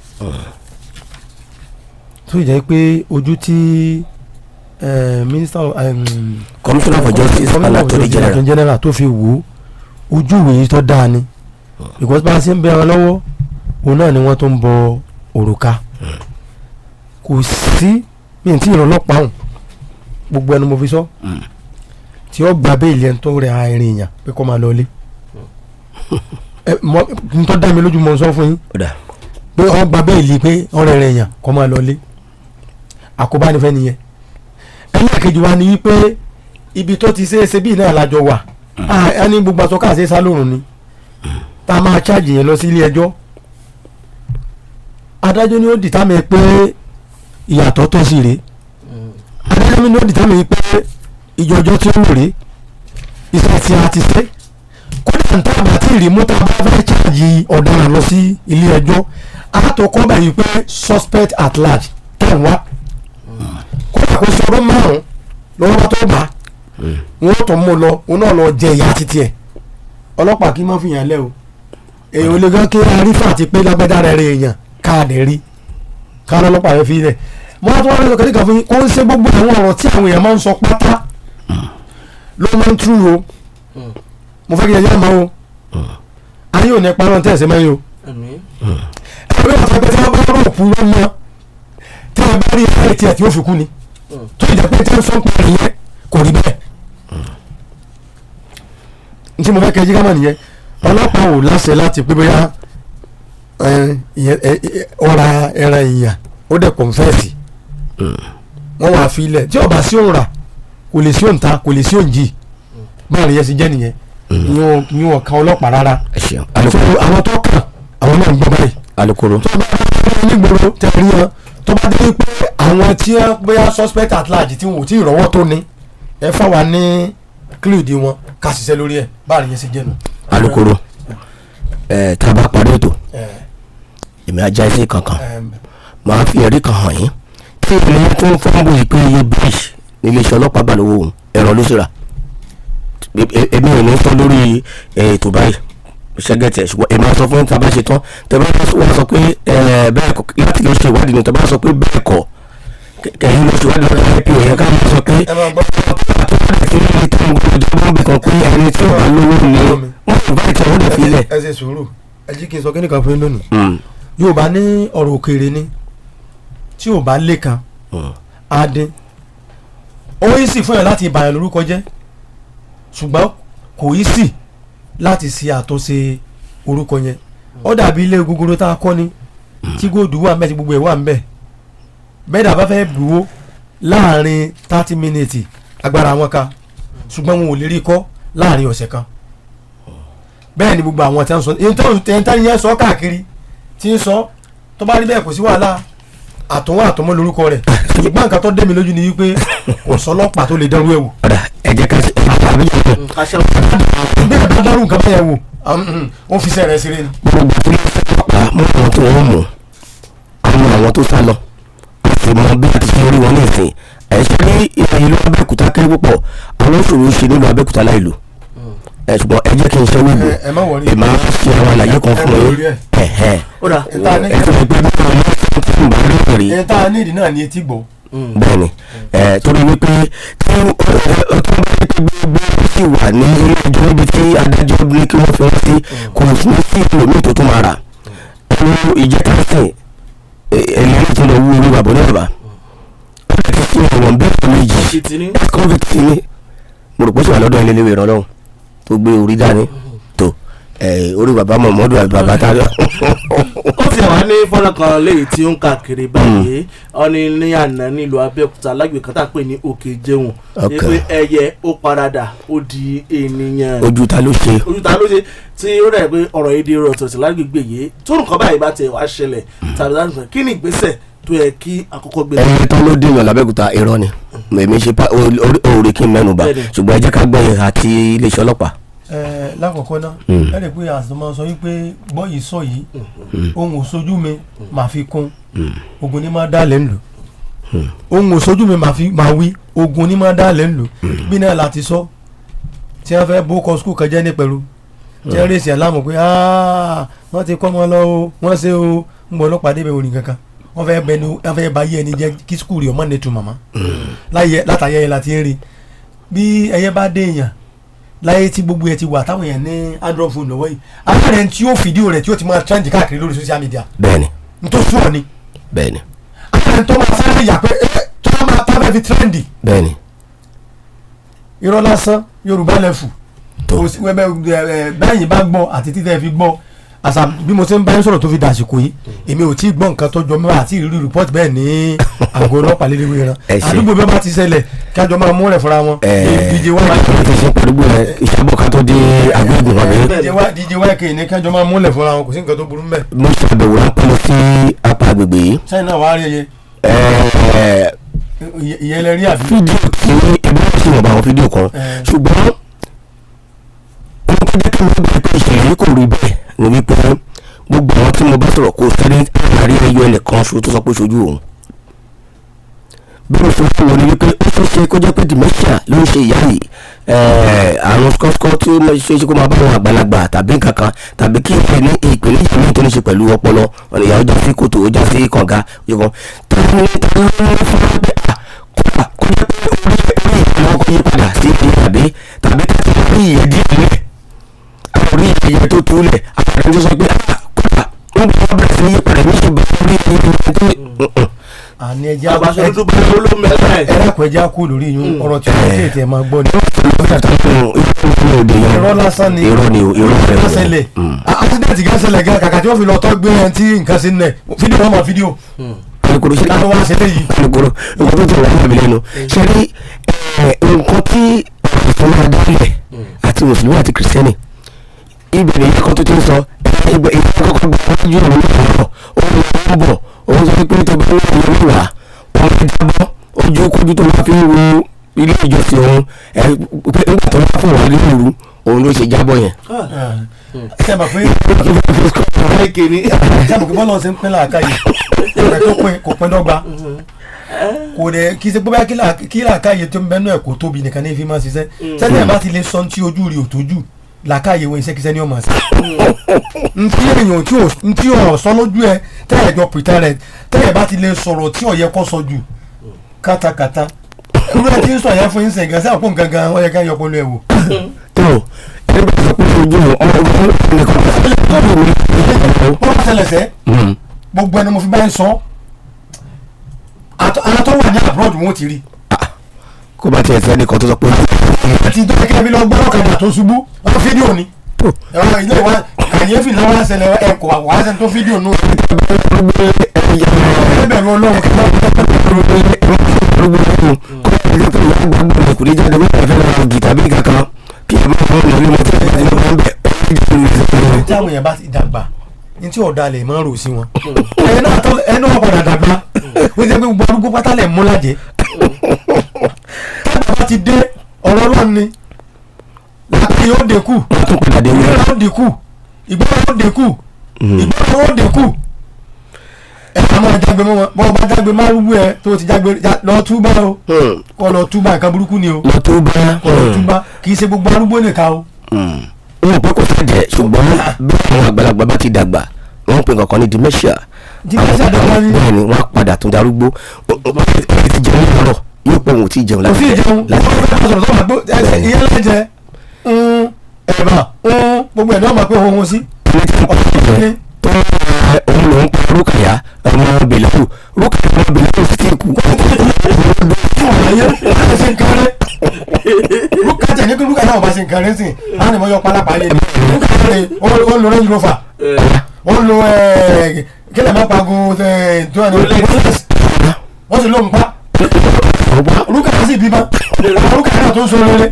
tó jẹ́ pé ojú tí minister commissioner for justice and attorney general tó fi wò ó ojú ìwé tó dáa ni because bá a ṣe ń bẹ wọn lọ́wọ́ òun náà ni wọ́n tó ń bọ òrùka kò sí mi tí ìrànlọ́pàá hàn gbogbo ẹnu mo fi sọ tí ó gba bẹ́ẹ̀lì ẹni tó rẹ̀ àìrìn èèyàn pé kó máa lọ ilé n tó dá mi lójú mọ́ sọ fún yín pé ó gba bẹ́ẹ̀lì pé ọ̀rẹ́ rẹ̀ èèyàn kó máa lọ ilé àkóbá nífẹ̀ẹ́ nìyẹn ẹlẹ́ẹ̀kejì wa ni wípé ibi tó ti ṣeéṣe bí náà lájọ wà á ní gbogbo aṣọ káàṣe sálòrùn ni tá a máa ṣáàjì yẹn lọ sí ilé ẹjọ́ adájọ́ ni ó dìtámì pé ìyàtọ̀ tó sì rèé adájọ́ ni ó dìtámì pé ìjọjọ́ tí ó rèé iṣẹ́ tí a ti ṣe kódà ń tàbí àti ìrìmú tá a bá fẹ́ ṣáàjì ọ̀daràn lọ sí ilé ẹjọ́ àtọkọ́ bẹ̀rẹ̀ pé suspect at large tẹ̀ wá kódà kó sọ̀rọ̀ márùn-ún lọ́wọ́ tó bá wọ́n tó mú lọ òun náà lọ jẹ ìyá títí ẹ̀ ọlọ́pàá kí n má fi yàn lẹ́ o èèyàn olè gan kí arífà àti pé lágbẹ́dá rẹ̀ èèyàn káàdì rí káàdì ọlọ́pàá rẹ̀ fi rẹ̀ mo wá tó wá lọ́sọ̀ kẹ́kẹ́ fún yín kó ń ṣe gbogbo àwọn ọ̀rọ̀ tí àwọn èèyàn máa ń sọ pátá ló máa ń tú o mo fẹ́ kí ẹ yá máa o ayé ò ní parọ́ tẹ̀ ẹ̀sẹ̀ mẹ́rin o ẹgbẹ́ wọn sọ pé tí wọ́n bá rọ̀ òkú wọn mọ́ tí wọ́n bá rí ẹ̀ tiẹ̀ tí ó fi kú ni tó ìjà pé tí wọ́n sọ pé ìyẹn kò rí bẹ́ẹ̀ n tí mo fẹ́ kẹ́ jí ká mọ̀ nìyẹn ọlọ́pàá ò láṣẹ láti pé bóyá ọ̀ra ẹran ìyàn ó dẹ̀ kọ̀ǹfẹ́ẹ̀sì wọ́n wà fi ilẹ̀ tí ọba sí òun rà kò lè sí òun ta kò lè sí òun jì báyìí yẹn sì jẹ́ nìyẹn ìyẹn ọ̀kan ọlọ́pàá rárá àwọn tó kàn àwọn náà ń gbọ́ báyìí alukoro tó bá dé nígboro tẹ̀lé wọn tó bá dé pé àwọn tí wọ́n bóyá suspect at large tí wọn ò tí ì rọ́wọ́ tó ní ẹ fà wá ní kílìdì wọn ká ṣiṣẹ́ lórí ẹ̀ báyìí yẹn sì jẹ́ nù. alukoro tá a bá parí ètò èmi ajá ẹsẹ̀ kankan màá fi ẹ̀rí kan hàn yín tí ènìyàn tó ń fọ́nbù yìí pé iye bíríṣ nílé iṣẹ́ ọlọ́pàá gbà lọ́wọ́ òun ẹ̀rọ ló sì rà èmi ò ní tán lórí ètò báyìí ṣẹ́gẹ̀tì ẹ̀ ṣùgbọ́n èmi á sọ fún tá a bá ṣe tán tẹ́ bá wọ́n sọ pé bẹ́ẹ̀ kọ́ láti lọ ṣe ìwádìí ni tẹ́ bá sọ pé bẹ́ẹ̀ kọ́ kẹ́yìn lọ ṣe ìwádìí lọ́dọ̀ IPO yẹn ká sọ pé ẹni tí wọ́n lówó ni wọ́n ti bá ìtàn wọ́n lè fi lẹ̀. ẹ ṣe sùúrù ẹ jí kí n sọ kí nìkan fún yín lónìí yóò bá ní ọ̀rọ̀ òkèèrè ni tí ò bá lé kan á dín ó yí sì fún yàn láti ìbàyàn lórúkọ jẹ́ ṣùgbọ́n kò yí sì láti ṣe àtúnṣe orúkọ yẹn ó dàbí ilé gogoro tá a kọ́ ni tí góòdù wà ń bẹ̀ tí gbogbo ẹ̀ wà ń bẹ̀ bẹ́ẹ̀ dàbá fẹ́ buwó láàrin 30 minutes agbára wọn ká ṣùgbọ́n wọn ò lè rí kọ́ láàrin ọ̀sẹ̀ kan bẹ́ẹ̀ ni gbogbo àwọn tí wọ́n sọ ẹ̀ńtẹ́ yẹn sọ káàkiri tí ń sọ tó bá rí bẹ́ẹ̀ kò sí wàhálà àtọmọ́ lórúkọ rẹ̀ ṣùgbọ́n nǹkan tó dé mi lójú ni wípé kò sọlọ́pàá tó lè dánrú ẹ̀ wò. ẹ jẹ́ ká ṣe àbí bẹ́ẹ̀ bá dánrú nǹkan bẹ́ẹ̀ wò ó fi sẹ́rẹ̀ ṣeré ni. gbogbo tí wọ́n fẹ́ pa mú àwọn tí wọ́n mú àwọn tó sá lọ a sì mọ bí a ti ṣe rí wọn ní ìsìn ẹ̀ṣẹ̀ ní ìlú Abẹ́òkúta kéré púpọ̀ àwọn òṣòro ṣe nílùú Abẹ́òkúta láìlú ṣùgbọ́n ẹ jẹ́ kí n ṣe wíwò èmi á ṣe àwọn àlàyé kan fún yín ẹ̀ta nídìí náà ní etí gbọ́. bẹ́ẹ̀ni torí wípé tí ọtún bá ti gbogbo sì wà ní ilé ẹjọ́ níbi tí adájọ́ ní kí wọ́n fi wọ́n sí kò sí sí ìlòmíì tó tún máa rà ẹnu ìjẹta sìn ẹlẹ́rìí ti lọ wú orí bàbá ní bàbá ó ti fi ẹ̀wọ̀n bẹ́ẹ̀ méjì kọ́ńfìtì ní mo rò pé sọ wà lọ́dọ̀ ilé ìwé ìrànlọ́wọ́ tó gbé orí dání tó orí bàbá Muhammadu àbí bàbá tààrà. ó ti wà ní fọ́nrán kan léyìí tí ó ń káàkiri báyìí ọ̀ní ní àná nílùú Abẹ́òkúta lágbègbè kan tá a pè ní Òkè Jẹun pé ẹyẹ ó paradà ó di ènìyàn. ojú ta ló ṣe tí ó rẹ̀ pé ọ̀rọ̀ èdè rọ̀tọ̀tì lágbègbè yìí tó nǹkan báyìí bá tẹ̀ wá ṣẹlẹ̀ tàbí láti fẹ́ kí ni ìgbésẹ̀ tó yẹ kí àkọ́kọ́ gbé. ẹni tó ló dèèyàn l'Abẹ́òkúta irọ́ ni èmi ṣe òòrè kí n mẹ́nu bà ṣùgbọ́n ẹ jẹ́ ká gbọ́ ìhà àti iléeṣẹ́ ọlọ́pàá. lákọ̀ọ́kọ́ náà ẹ lè pé àṣọ máa sọ wípé bọ́ yìí sọ yìí ohun òṣojú mi máa fi kún ogun ní máa dá lẹ́nu ohun òṣojú mi máa wí ogun ní máa dá lẹ́nu bí náà láti sọ tí wọ́n fẹ́ bó kọ skul kan jẹ́ ní pẹ̀lú tí wọ́n rèsì aláàmù pé wọ́n ti kọ́ ọmọ lọ o wọ́n ṣe o ń bọ̀ ọlọ́pàá débẹ̀ orin kankan wọ́n fẹ́ bá yé ẹni jẹ́ kí skul yọ̀ mọ́ ní tu màmá látàyẹ yẹn láti rí bí ẹyẹ bá dé èèyàn láyé tí gbogbo ẹ ti wà táwọn èèyàn ní android phone lọ́wọ́ yìí aláàrẹ̀ tí yóò fídíò rẹ̀ tí yóò ti máa trend káàkiri lórí social media. bẹ́ẹ̀ni nítorí sùn ni. bẹ́ẹ̀ni. aláàrẹ̀ tó máa sáré yà pé tó máa tábẹ́ fi trendy. bẹ́ẹ̀ni. irọ́ lásán Yorùbá lẹ́fù bẹ́ẹ̀yìn bá gbọ́ àti títẹ̀ fi gbọ́ àṣà bí mo ṣe ń bá yín sọ̀rọ̀ tó fi dàsìkò yìí èmi ò tí ì gbọ́ nǹkan tó jọ mọ́ àti ìrírí report bẹ́ẹ̀ ní àgọ́ ọlọ́pàá léléwé ran àdúgbò bí wọ́n bá ti ṣẹlẹ̀ kájọ máa mú rẹ̀ fúnra wọn. DJ YK ti ṣe pẹ̀lú ìṣàbọ̀ kan tó dé àgbègbè wọn bẹ́ẹ̀. DJ YK ní kájọ máa mú rẹ̀ fúnra wọn kò sí nǹkan tó burú mẹ́. mo ṣàbẹ̀wò ráńpẹ́ lọ sí apá àgbègbè yìí. sẹ́yìn náà wàá rí ẹyẹ. ìyẹn lẹ rí àbí. fídíò tí ẹbí wọn sì wọ̀ bá àwọn fídíò kan ṣùgbọ́n ohun tó jẹ́ kí mo gbà pé ìṣẹ̀lẹ̀ kò rí bẹ́ẹ̀ ni wípé gbogbo àwọn tí mo bá sọ̀rọ̀ kó sáré àárí ẹyọ ẹnìkan ṣo tó sọ pé ṣojú òun bí mo sọ fún wọn ni wípé ó ṣeé ṣe kó jẹ́ pé dementia ló ń ṣe ìyá yìí àrùn skọ́skọ́ tí ó ṣe é ṣe kó máa bá àwọn àgbàlagbà tàbí nǹkan kan tàbí kí ìpèníjà mi tó ní ṣe pẹ̀lú ọpọlọ ìyá ó já sí kòtò ó já sí kànga yìí kan tàbí fún wọn pé kó jẹ́ pé orí ìpínlẹ̀ ọkọ̀ yí padà sí ìpínlẹ̀ tàbí orí ìyẹn díẹ̀ lẹ̀ orí ìyẹn tó túlẹ̀ àpẹẹrẹ tó sọ pé kódà ń bọ̀ wọ́n bẹ̀rẹ̀ sí ní yípadà ní ṣùgbọ́n orí ìyẹn tó àní ẹja ẹlẹ́kùn ẹja kú lórí yín ọ̀rọ̀ tí wọ́n tètè máa gbọ́ ni. irọ́ lásán ni irọ́ ṣẹlẹ̀ accident gan ṣẹlẹ̀ gan kàkà tí wọ́n fi lọ tọ́ gbé ẹni tí nǹkan sí nílẹ̀ fídíò wọn máa fídíò. alukoro ṣe láti wá ṣẹlẹ̀ yìí. alukoro nǹkan tó ti wà níbi lẹ́nu ṣe rí nǹkan tí ìfọwọ́ adálẹ̀ àti mùsùlùmí àti kìrìsìtẹ́nì ìbẹ̀rẹ̀ yìí kan tó ti ń sọ ìgbà kọ́kọ́ gbọ́dọ̀ yóò lórí ọ̀rọ̀ ó ń bọ̀ òun sọ pé tó bá ní ìlú ìwà wọn fi jábọ́ ojú kójú tó máa fi ń wo ilé ìjọsìn òun pé nígbà tó wá fún wa lóru òun ló ṣe jábọ́ yẹn. sábà pé bọ́lá ọ̀sẹ̀ ń pín làákàyè ọ̀rẹ́ tó pín kò pín dọ́gba kò dẹ̀ kí ṣe pé kí làákàyè tó ń bẹ́nu ẹ̀ kò tóbi nìkan ní fi máa ṣiṣẹ́ sẹ́ni ẹ̀ bá ti lè sọ tí ojú rí òtójú làákàyè wọn iṣẹ́kíṣẹ́ ní ọmọ àṣà ntí èèyàn ntí ọ̀ sọ lójú ẹ tẹ́lẹ̀ jọ pìtà rẹ tẹ́lẹ̀ bá ti lè sọ̀rọ̀ tí ọ̀yẹ́ kọ́ sọ jù kátàkátà irú ẹ ti ń sọ yẹn fún yín sẹ̀ gan sáà fún gangan ọ̀yẹ́ ká yọ pẹ̀lú ẹ wò. tó ẹni bá sọ pé ojú ọmọ ọgbọ́n nìkan wọ́n bá ṣẹlẹ̀ sẹ́ gbogbo ẹni mo fi báyìí sọ àwọn tó wà ní abroad wọn ti rí. kó bá tiẹ̀ sẹ́ni kan tó sọ pé àti ìjọba kí ẹbí lọ gbọ́ ọ̀kadà tó ṣubú ọ̀rọ̀ fídíò ni ẹ̀rọ ilé wa kàyéfì náà wá ṣẹlẹ̀ ẹ̀kọ́ àwọn àṣẹ tó fídíò nù. ẹ̀bẹ̀rù ọlọ́run kí wọ́n kò ní jáde wọ́n fẹ́ lọ́wọ́ gìtà bí kankan kí ẹ bá wọn lórí mọ́tò ẹ̀ ní wọ́n bẹ̀. tí àwọn èèyàn bá ti dàgbà ní tí ọ̀dà lè máa ń rò sí wọn ẹ̀ náà padà dàgbà ó jẹ́ pé gbogbo arúgbó pátá lẹ̀ mú lájẹ́ tábà ti dé ọ̀rọ̀ ọlọ́run ni láti yóò dínkù ìgbọ́n yóò dínkù ìgbọ́n yóò dínkù ìgbọ́n yóò dínkù ẹ̀ka máa jágbe mọ́ wọn bọ́ọ̀ bá jágbe má rúgbó ẹ tó ti jágbe lọ túbá o kọ́ lọ túbá nǹkan burúkú ni o lọ tó bá kọ́ lọ túbá kì í ṣe gbogbo arúgbó nìkan o. wọn pẹ́ kó sàjẹ́ ṣùgbọ́n bí àwọn àgbàlagbà bá ti dàgbà wọ́n pè kankan ní dementia dàgbà ni bẹ́ẹ̀ ni wọ́n á padà tún darúgbó ti jẹun lọ́rọ̀ yóò pọ̀ òun tí jẹun kò sí ìjẹun sọ̀rọ̀ tó máa gbó ìyẹn lẹ́jẹ̀ ẹ̀bà gbogbo ẹ̀ náà máa pé ohun sí. òun lòún pa rúkàyà ọmọ bèlú rúkàyà ọmọ bèlú sí ti kú. rúkàtà ní kí rúkàtà náà bá ṣe nǹkan rẹ̀ sìn á ní mo yọ pálápàá yé rúkàtà ni ó ń lo range rover ó ń lo kílẹ̀ máa pagun tó ẹni wọ́n sì ló ń pa rúkàtà sì bímọ rúkàtà náà tó ń sọ lórí.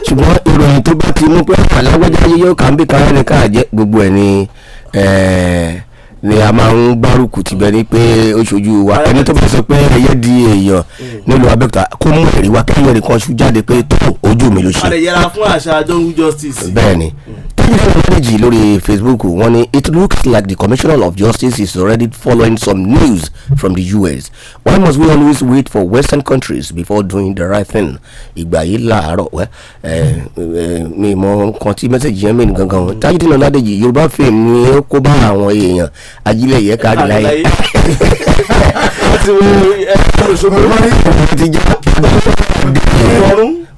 ṣùgbọ́n ìròyìn tó bá ti mú pé alágbájá yíyọ kàńbí kan ẹni káàjẹ́ gbogbo ẹ̀ ni a máa ń gbárùkù tibẹ̀ ní pé ó ṣojú wa ẹni tó bá sọ pé ẹyẹ di èèyàn nílùú Abẹ́òkúta kó mú ẹ̀rí wá kẹ́yìn ẹ̀rí kan ṣú jáde pé tó ojú mi ló ṣe. a lè yẹra fún àṣà jungle justice. bẹ́ẹ̀ni méjì lórí Facebook wọ́n ní it looks like the Commissioner of Justice is already following some news from the US. Why must we always wait for Western countries before doing the right thing? ìgbà yìí làárọ̀ wẹ́ mi mọ nǹkan tí mẹ́sẹ̀gì yẹn mìíràn gangan Tajudeen Ọládèjì Yorùbá fíìmù ni ó kó bá àwọn èèyàn ajílẹ̀ yẹ kárí láyé.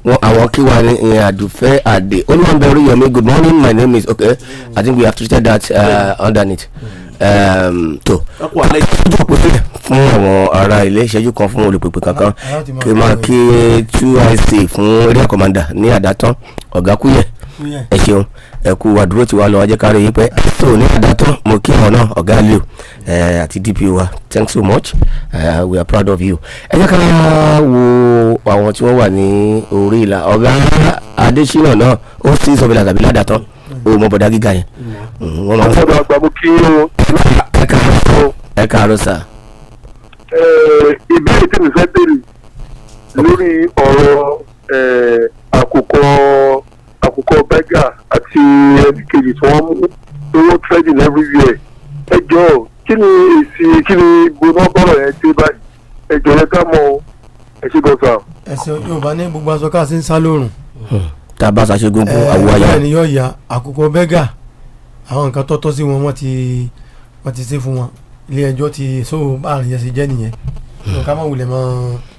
wọn àwọn kí wà ní àdùfẹ́ àdè olùwànbẹ oríyọmí good morning my name is okay I think we have treated that underneath tó ojú òpó sílẹ̀ fún àwọn ará ilé ìṣẹ́jú kan fún olùpèpè kankan kí máa kí 2IC fún area commander ní àdátán ọ̀gá kúyẹ̀ ẹ ṣeun ẹ kú àdúró tí wàá lọ wájẹ́ kárí yín pẹ́ tó ní àdátán mo kí àwọn náà ọ̀gá leo àti DP wa thanks so much we are proud of you. ẹ jẹ́ ká wo àwọn tí wọ́n wà ní orí ìlà ọ̀gá Adésínà náà ó sì sọ bíi làtàbí ládàtán ó mọ bọ̀dá gíga yẹn. wọ́n máa ń sọ̀rọ̀ àgbàmú kí o. ẹ káàárọ̀ sà. ìbéèrè tí mi fẹ́ béèrè lórí ọ̀rọ̀ àkùkọ bẹ́gà àti ẹnìkejì tí wọ́n mú owó trading everywhere ẹ jọ̀ọ́ kí ni gbóná bọ́rọ̀ yẹn dé báyìí ẹ jọ̀ọ́ ẹ ká mọ̀ ẹ ṣe gbọ́sà. ẹsẹ̀ Yorùbá ní gbogbo aṣọ ká sí ń sá lóòrùn. tá a bá ṣàṣe gbogbo àwọ̀ ayá. bẹ́ẹ̀ ni yóò ya àkùkọ bẹ́gà àwọn nǹkan tọ́tọ́ sí wọn wọ́n ti ṣe fún wọn ilé ẹjọ́ ti so báàrin yẹn ṣe jẹ́ nìyẹn ká má wulẹ̀ mọ́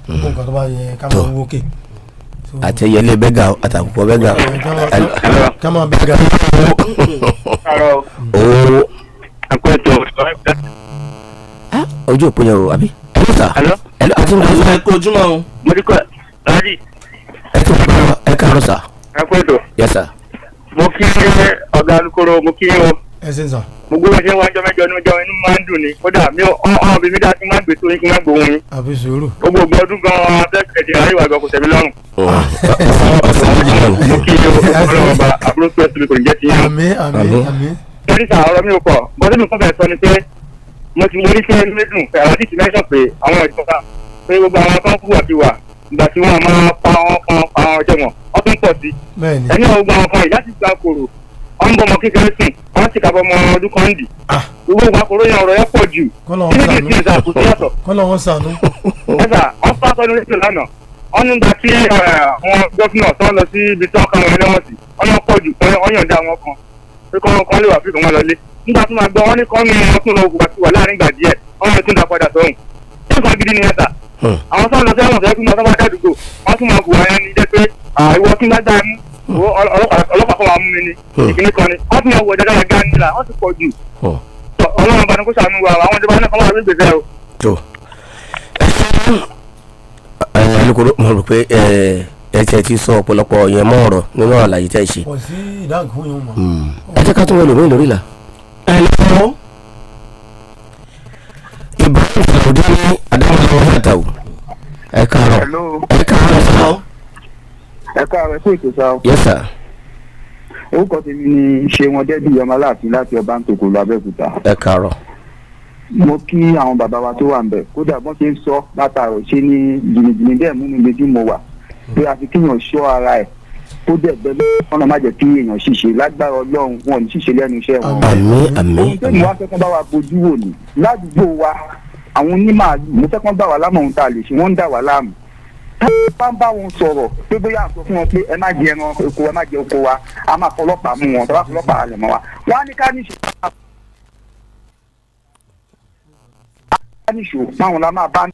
gbogbo nǹkan tó bá yẹ ká má wó òkè. àtẹ̀yẹlé bẹ́gà àtàkùkọ bẹ́gà. ká má bẹ́gà. owó ojú òpó yẹn o àbí. ẹ àti nǹkan ẹ kó ojúmọ́ o. mo ní kọ́ láti. ẹ káàárọ̀ sà. ẹ kú ètò. yes sir. mo kí ọ̀gá alukoro mo kí o. ẹ ṣe ń sàn. mo gbé wájú wájọ mẹ́jọ ní ọjọ́ inú máa ń dùn ní kódà mi ọ̀hún bí mi dá sí máa ń gbé tó yín kí n má gbóhùn yín. àbí sùúrù. gbogbo ọdún gan-an abẹ́kẹ̀dẹ̀ àríwá gan kò tẹ̀mí lọ́rùn. ọ̀sán méjì náà. mo kí ọlọ́run ọba àbúrò tó ẹ̀sìn mi kò ní jẹ́ ti yín. àmín. tẹ́lifà ọ̀rọ̀ mi ò pọ̀ bọ́dún mi kọ́ fẹ́ sọ ni pé mo ti mo ní fẹ́ méjì fẹ́ àwọn tíì ti mẹ́sàn pé àwọn ìjọba pé gbogbo àwọn kan kú àtiwà ìgbà tí wọ́n máa pa wọn ọjọ́ wọn wọ́n tún pọ̀ sí. ẹni àwọn gbogbo àwọn kan ìyá ti gba kòrò wọ́n ń bọ́ ọmọ kékeré sùn wọ́n ti kàbọ̀ ọmọ ọdún kan dì. gbogbo ìgbà kòrò yẹn ọ̀rọ̀ yẹn pọ̀ jù. kọ́lọ̀ wọn sànú. ẹ̀sà wọ́n fà sọ́nu rédíò lánàá wọ́n ní gba tí àwọn gọ́fìnà tó ń lọ sí ibi tí wọ́n kàn wọ́n lẹ́wọ̀n sí wọ́n náà pọ̀ jù wọ́n yàn dá wọn kan pé kọ́ lè wà fíìkì wọn lọlé nígbà tó máa gbọ́ wọ́n ní kọ́ ní ọtún lọ òkú àti wà láàrin ìgbà díẹ̀ wọ́n máa tún dá padà sọ́hùn ṣé nǹkan gidi ni ẹ ta àwọn sọ́ọ̀nù ọ̀sẹ̀ wọn fẹ́ẹ́ kí wọ́n bá dádùgbò wọ́n tún máa gùn wáyé ní jẹ́ pé ìwọ kí n bá dá mú ọlọ́pàá kan wà mú mi ní ìkíní kan ni wọ́n tún máa wọ ọ̀dà dára gá nílà wọ́n ti pọ̀ jù ọlọ́run bá ní kó ṣàánú wa àwọn ìjọba náà kọ́ wà lóògbé fẹ́ o. alukoro mo rò pé ẹ ti sọ ọ̀pọ̀lọpọ̀ yẹn mọ́ ọ̀rọ̀ nínú àlàyé tẹ́ ẹ ṣe. kò sí ìdáhùn fún yín mọ́. ẹ jẹ́ ká tún wọlé lómi lórí la. ẹ lọ́wọ́ Ibrahim Salodi ní Adámọ́lá ọ̀hún o. ẹ káàárọ̀ ẹ káàárọ̀ sá. ẹ káàárọ̀ sí ètò sá. yes sir. orúkọ tèmi ni Ṣéwọn Dẹ́bí Ọmọláàfin láti ọba ń tòkò lọ Abẹ́òkúta. ẹ káàárọ̀. mo kí àwọn bàbá wa tó wà ń bẹ̀ kódà bọ́n ṣe ń sọ látàrọ̀ ṣe ní jìnnìjìnnì bẹ́ẹ̀ mú mi lójú mo wà pé àfi kíyàn ṣọ́ ara ẹ̀ tó dẹ̀ bẹ́ẹ̀ ọ̀nà má jẹ́ kí èèyàn ṣìṣe lágbára ọlọ́run wọn ò ní ṣìṣe lẹ́nu iṣẹ́ wọn. àmín ohun tó ní wá fẹ́ kán bá wa bójú wò ní ládùúgbò wa àwọn onímàálù mo fẹ́ kán gbà wá lámọ̀ ohun tá a lè ṣe wọ́n ń dà wá láàmú. tá a bá ń bá wọn sọ̀rọ̀ pé bóyá à ń sọ fún wọn pé ẹ má jẹ ẹran oko ẹ má jẹ oko wa a máa fọlọ́pàá mú wọn tá a bá fọlọ́pàá halẹ̀ mọ́ wa wọ́n á ní ká níṣó báwọn la máa bá ní.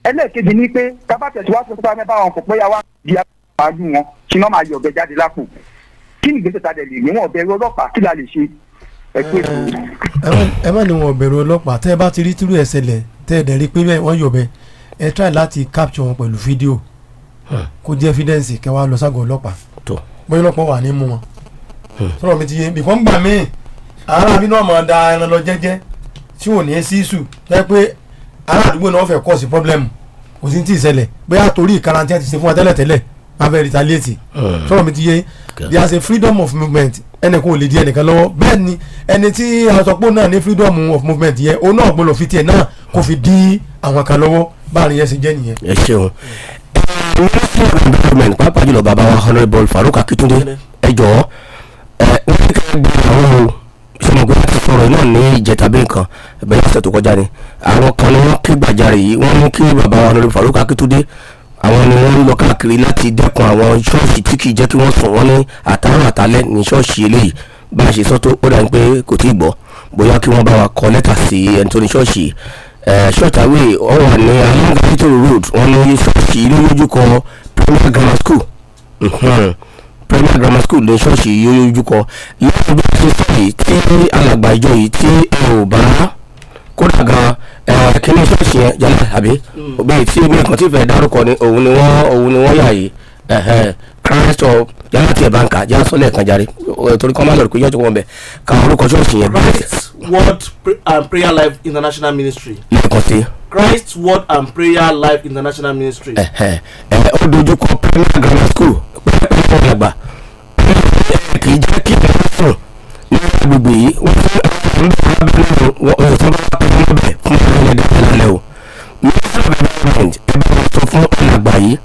ẹlẹ́ẹ̀kejì ni pé tábàtẹ̀sí wá sọ fún wa bá wọn kò péyà wá di àpáàdù wọn kí wọ́n máa yọ ọ̀bẹ jáde lápò kí ni ìgbésẹ̀ ta dẹ̀ lè ní wọn ọ̀bẹ ọlọ́pàá kí la lè ṣe ẹ̀kú ètò. ẹ má ní wọn bẹ̀rù ọlọ́pàá tẹ́ ẹ bá ti rí tírú ẹ̀ ṣẹlẹ̀ tẹ́ ẹ dẹ̀ rí pé wọ́n yọ̀bẹ ẹ try láti capture wọn pẹ̀lú fídíò kó jẹ́ evidence kẹ́ wá lọ ságọ̀ ọlọ́pàá bóyá ọlọ́pàá wà ní mú wọn. sọ̀rọ̀ mi ti yé bìkọ́ ń gbà mí ara mi náà máa da ẹran lọ jẹ́jẹ́ tí ò ní sí ìṣù tẹ́ pé ará àdúgbò náà fẹ́ cause problem kò sí tí ì ṣẹlẹ̀ bóyá torí ìkarantí ti ṣe fún wa tẹ́lẹ̀tẹ́lẹ̀ máa fẹ́ retaliate sọ̀rọ̀ mi ti yé there is a freedom of movement ẹnìkan ò lè di ẹnìkan lọ́wọ́ bẹ́ẹ̀ ni ẹni tí àsọpọ̀ náà ní freedom of movement yẹn òun náà gbọ́dọ̀ fi tiẹ̀ náà kó fi dí àwọn kan lọ́wọ́ báàrin yẹn ṣe jẹ́ nìyẹn. ẹ ṣeun government pàápàá jùlọ bàbá wa honourable Farouk Akitunde ẹ jọ̀ọ́ wọ́n ti ká gbé àwọn ìṣọmọgbé láti sọ̀rọ̀ náà ní ìjẹta bí nǹkan ẹ̀bẹ̀rẹ̀ ọ̀sẹ̀ tó kọjá ni àwọn kan ni wọ́n ké gbàjarè yìí wọ́n ní kí bàbá wa honourable Farouk Akitunde àwọn ni wọ́n ń lọ káàkiri láti dẹ́kun àwọn ṣọ́ọ̀ṣì tí kì í jẹ́ kí wọ́n sùn wọ́n ní àtàrà àtàlẹ́ ní ṣọ́ọ̀ṣì eléyìí bá a ṣe sọ tó ó dà ní pé kò tí ì gbọ́ bóyá kí wọ́n bá wa kọ lẹ́tà sí ẹni tó ní ṣọ́ọ̀ṣì ṣọ́ọ̀tàwé ọ wà ní alongatory road wọ́n ní ṣọ́ọ̀ṣì ilé lójúkọ Premier Grammar School Premier Grammar School ní ṣọ́ọ̀ṣì yóò lójúkọ lẹ́yìn bí wọ́n ṣe sọ yìí tí alàgbà ìjọ yìí tí ẹ ò bá kódà gan kíní ṣọ́ọ̀ṣì yẹn jálẹ̀ àbí bẹ́ẹ̀ tí mi kàn tí fẹ́ dárúkọ ni òun ni wọ́n yà yìí Christ of yàrá tí ẹ bá ń kà já sọ́lẹ̀ kan járe torí kọ́ máa lọ rí pé yọjú wọn bẹ̀ ká orúkọ ṣọ́ọ̀ṣì yẹn bẹ́ẹ̀. Christ Word and Prayer Life International Ministry. lẹ́ẹ̀kan sí. Christ Word and Prayer Life International Ministry. Ó dojú kọ Premier Grammar School pẹ́ẹ́pẹ́ẹ́ wọn àgbà kì í jẹ́ kí ẹ sùn ní agbègbè yìí wọ́n fẹ́ àwọn ọ̀rọ̀ tó bá pẹ́ lọ́bẹ̀ fún ọ̀rọ̀ ẹ̀dá lálẹ́ o. Minister of Environment ẹ bá wọn sọ fún alàgbà yìí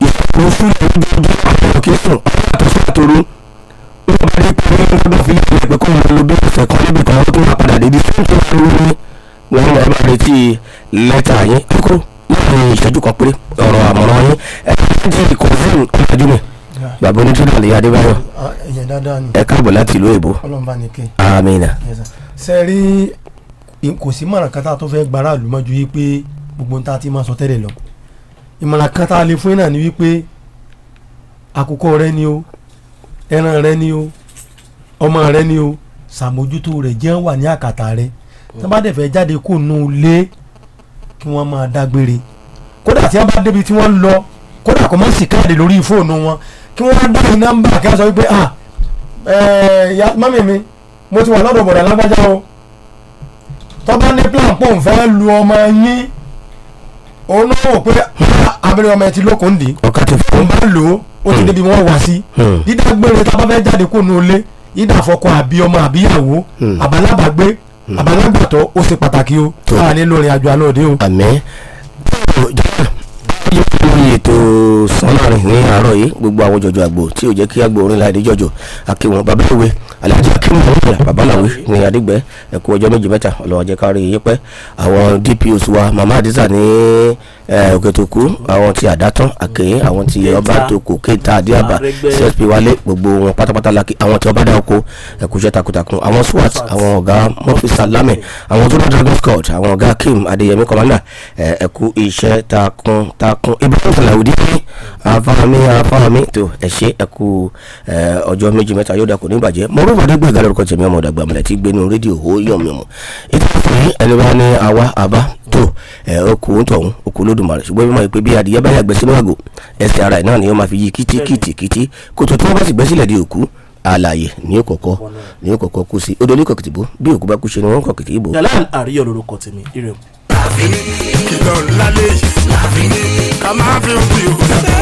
ìṣòro fún ìdíje àwọn òkè sùn àtọ̀sí àtòrú wọ́n bá dé pé wọ́n gbọ́dọ̀ fi ìpè kọ́ wọn lóbi ọ̀sẹ̀ kan níbi kan tó máa padà dé ibi tó ń tó lórí ní wọ́n máa bá retí lẹ́tà yín kúrò láàrin ìṣẹ́jú kan péré ọ̀rọ̀ àmọ̀ràn yín di ìkọ̀sìn ọ̀làjú mi bàbá onítúndà lè Adébáyọ̀ ẹ káàbọ̀ láti ìlú èbó amina. ṣe rí kò sí mọ̀ràn kan tá a tó fẹ́ gbára àlùmọ́jú yìí pé gbogbo nta ti máa sọ tẹ́lẹ̀ lọ ìmọ̀ràn kan tá a lè fún yín náà ni wípé àkùkọ rẹ ni o ẹran rẹ ni o ọmọ rẹ ni o ṣàmójútó rẹ jẹ́ wà ní àkàtà rẹ tí wọ́n bá dẹ̀ fẹ́ jáde kó nù lé kí wọ́n máa dágbére kódà tí wọ́n bá débi tí wọ́n lọ kódà kò má sì káàdì lórí fóònù wọn kí wọ́n dá ní nọ́mbà kí wọ́n sọ wípé mọ́mí mi mo ti wà lọ́dọ̀ bọ̀dà lágbájá o tọ́ba ní plan pò ń fẹ́ lu ọmọ yín òun náà wò pé abẹ́rẹ́ ọmọ ẹ ti lókun dì ọ̀ká ti fún un bá lò ó ti débi wọ́n wá sí dídágbére tá a bá fẹ́ jáde kó nu ilé ìdàfọkọ àbí ọmọ àbíyàwó àbálábàgbé àbálágbàtọ́ ó ṣe pàtàkì o káà ní lórí àjọ alóòde o. àmín lórí ètò sọ́nàrin ní àárọ̀ yìí gbogbo àwọn jọjọ àgbò tí ò jẹ́ kí àgbò orin láìdí jọjọ akéwọn bàbá ìwé Alhaji Akeem ọ̀rọ̀ babaláwo ní Adégbẹ́ ẹ̀kú ọjọ́ méjì mẹ́ta ọlọ́wọ́ jẹ́ kárí yìí pẹ́ àwọn DPOs wa Mama Adisa ní Òkètòkú àwọn ti Àdátán Àkèyìn àwọn ti ọba tòkò Kéta Adéàbà CSP Wálé gbogbo wọn pátápátá lákì àwọn ti ọba dáko ẹ̀kúṣẹ́ takuntakun àwọn SWAT àwọn ọ̀gá Murphy Salame àwọn tó bá Dragon Squad àwọn ọ̀gá Akeem Adéyẹmí Commander ẹ̀kú iṣẹ́ takuntakun Ibrahim Salawudi afárami tó ẹ̀ṣẹ́ ẹ̀kú ọjọ́ méjì mẹ́ta yóò dàkú nígbàjẹ́ mọ̀rọ̀ Adégbé ìgbà lórúkọ tèmi ọmọ ọ̀dàgbà mọ̀lẹ́ tí gbénu rédíò ó yọ̀ mí mu ètò ìfọ̀yín ẹni bá ní àwa àbá tó okùn tọ̀hún okùn Olódùmarè ṣùgbọ́n bí wọ́n pè bí adìyẹ bá yàgbẹ́ sínú àgò ẹsẹ̀ ara ẹ̀ náà ni yóò máa fi yí kìtì kòtò tí wọ́n bá sì gbẹ́ sílẹ̀ di òkú alààyè ní òkọ̀kọ́ kú sí odò oníkọ̀kìtì bó bí òkú bá kú ṣe ni wọ́n kọ̀kìtì ìbò. Yàrá àríyọ̀ lórúkọ tèmi ire. kìlọ̀ ńlá lè ká máa fi ń bí o.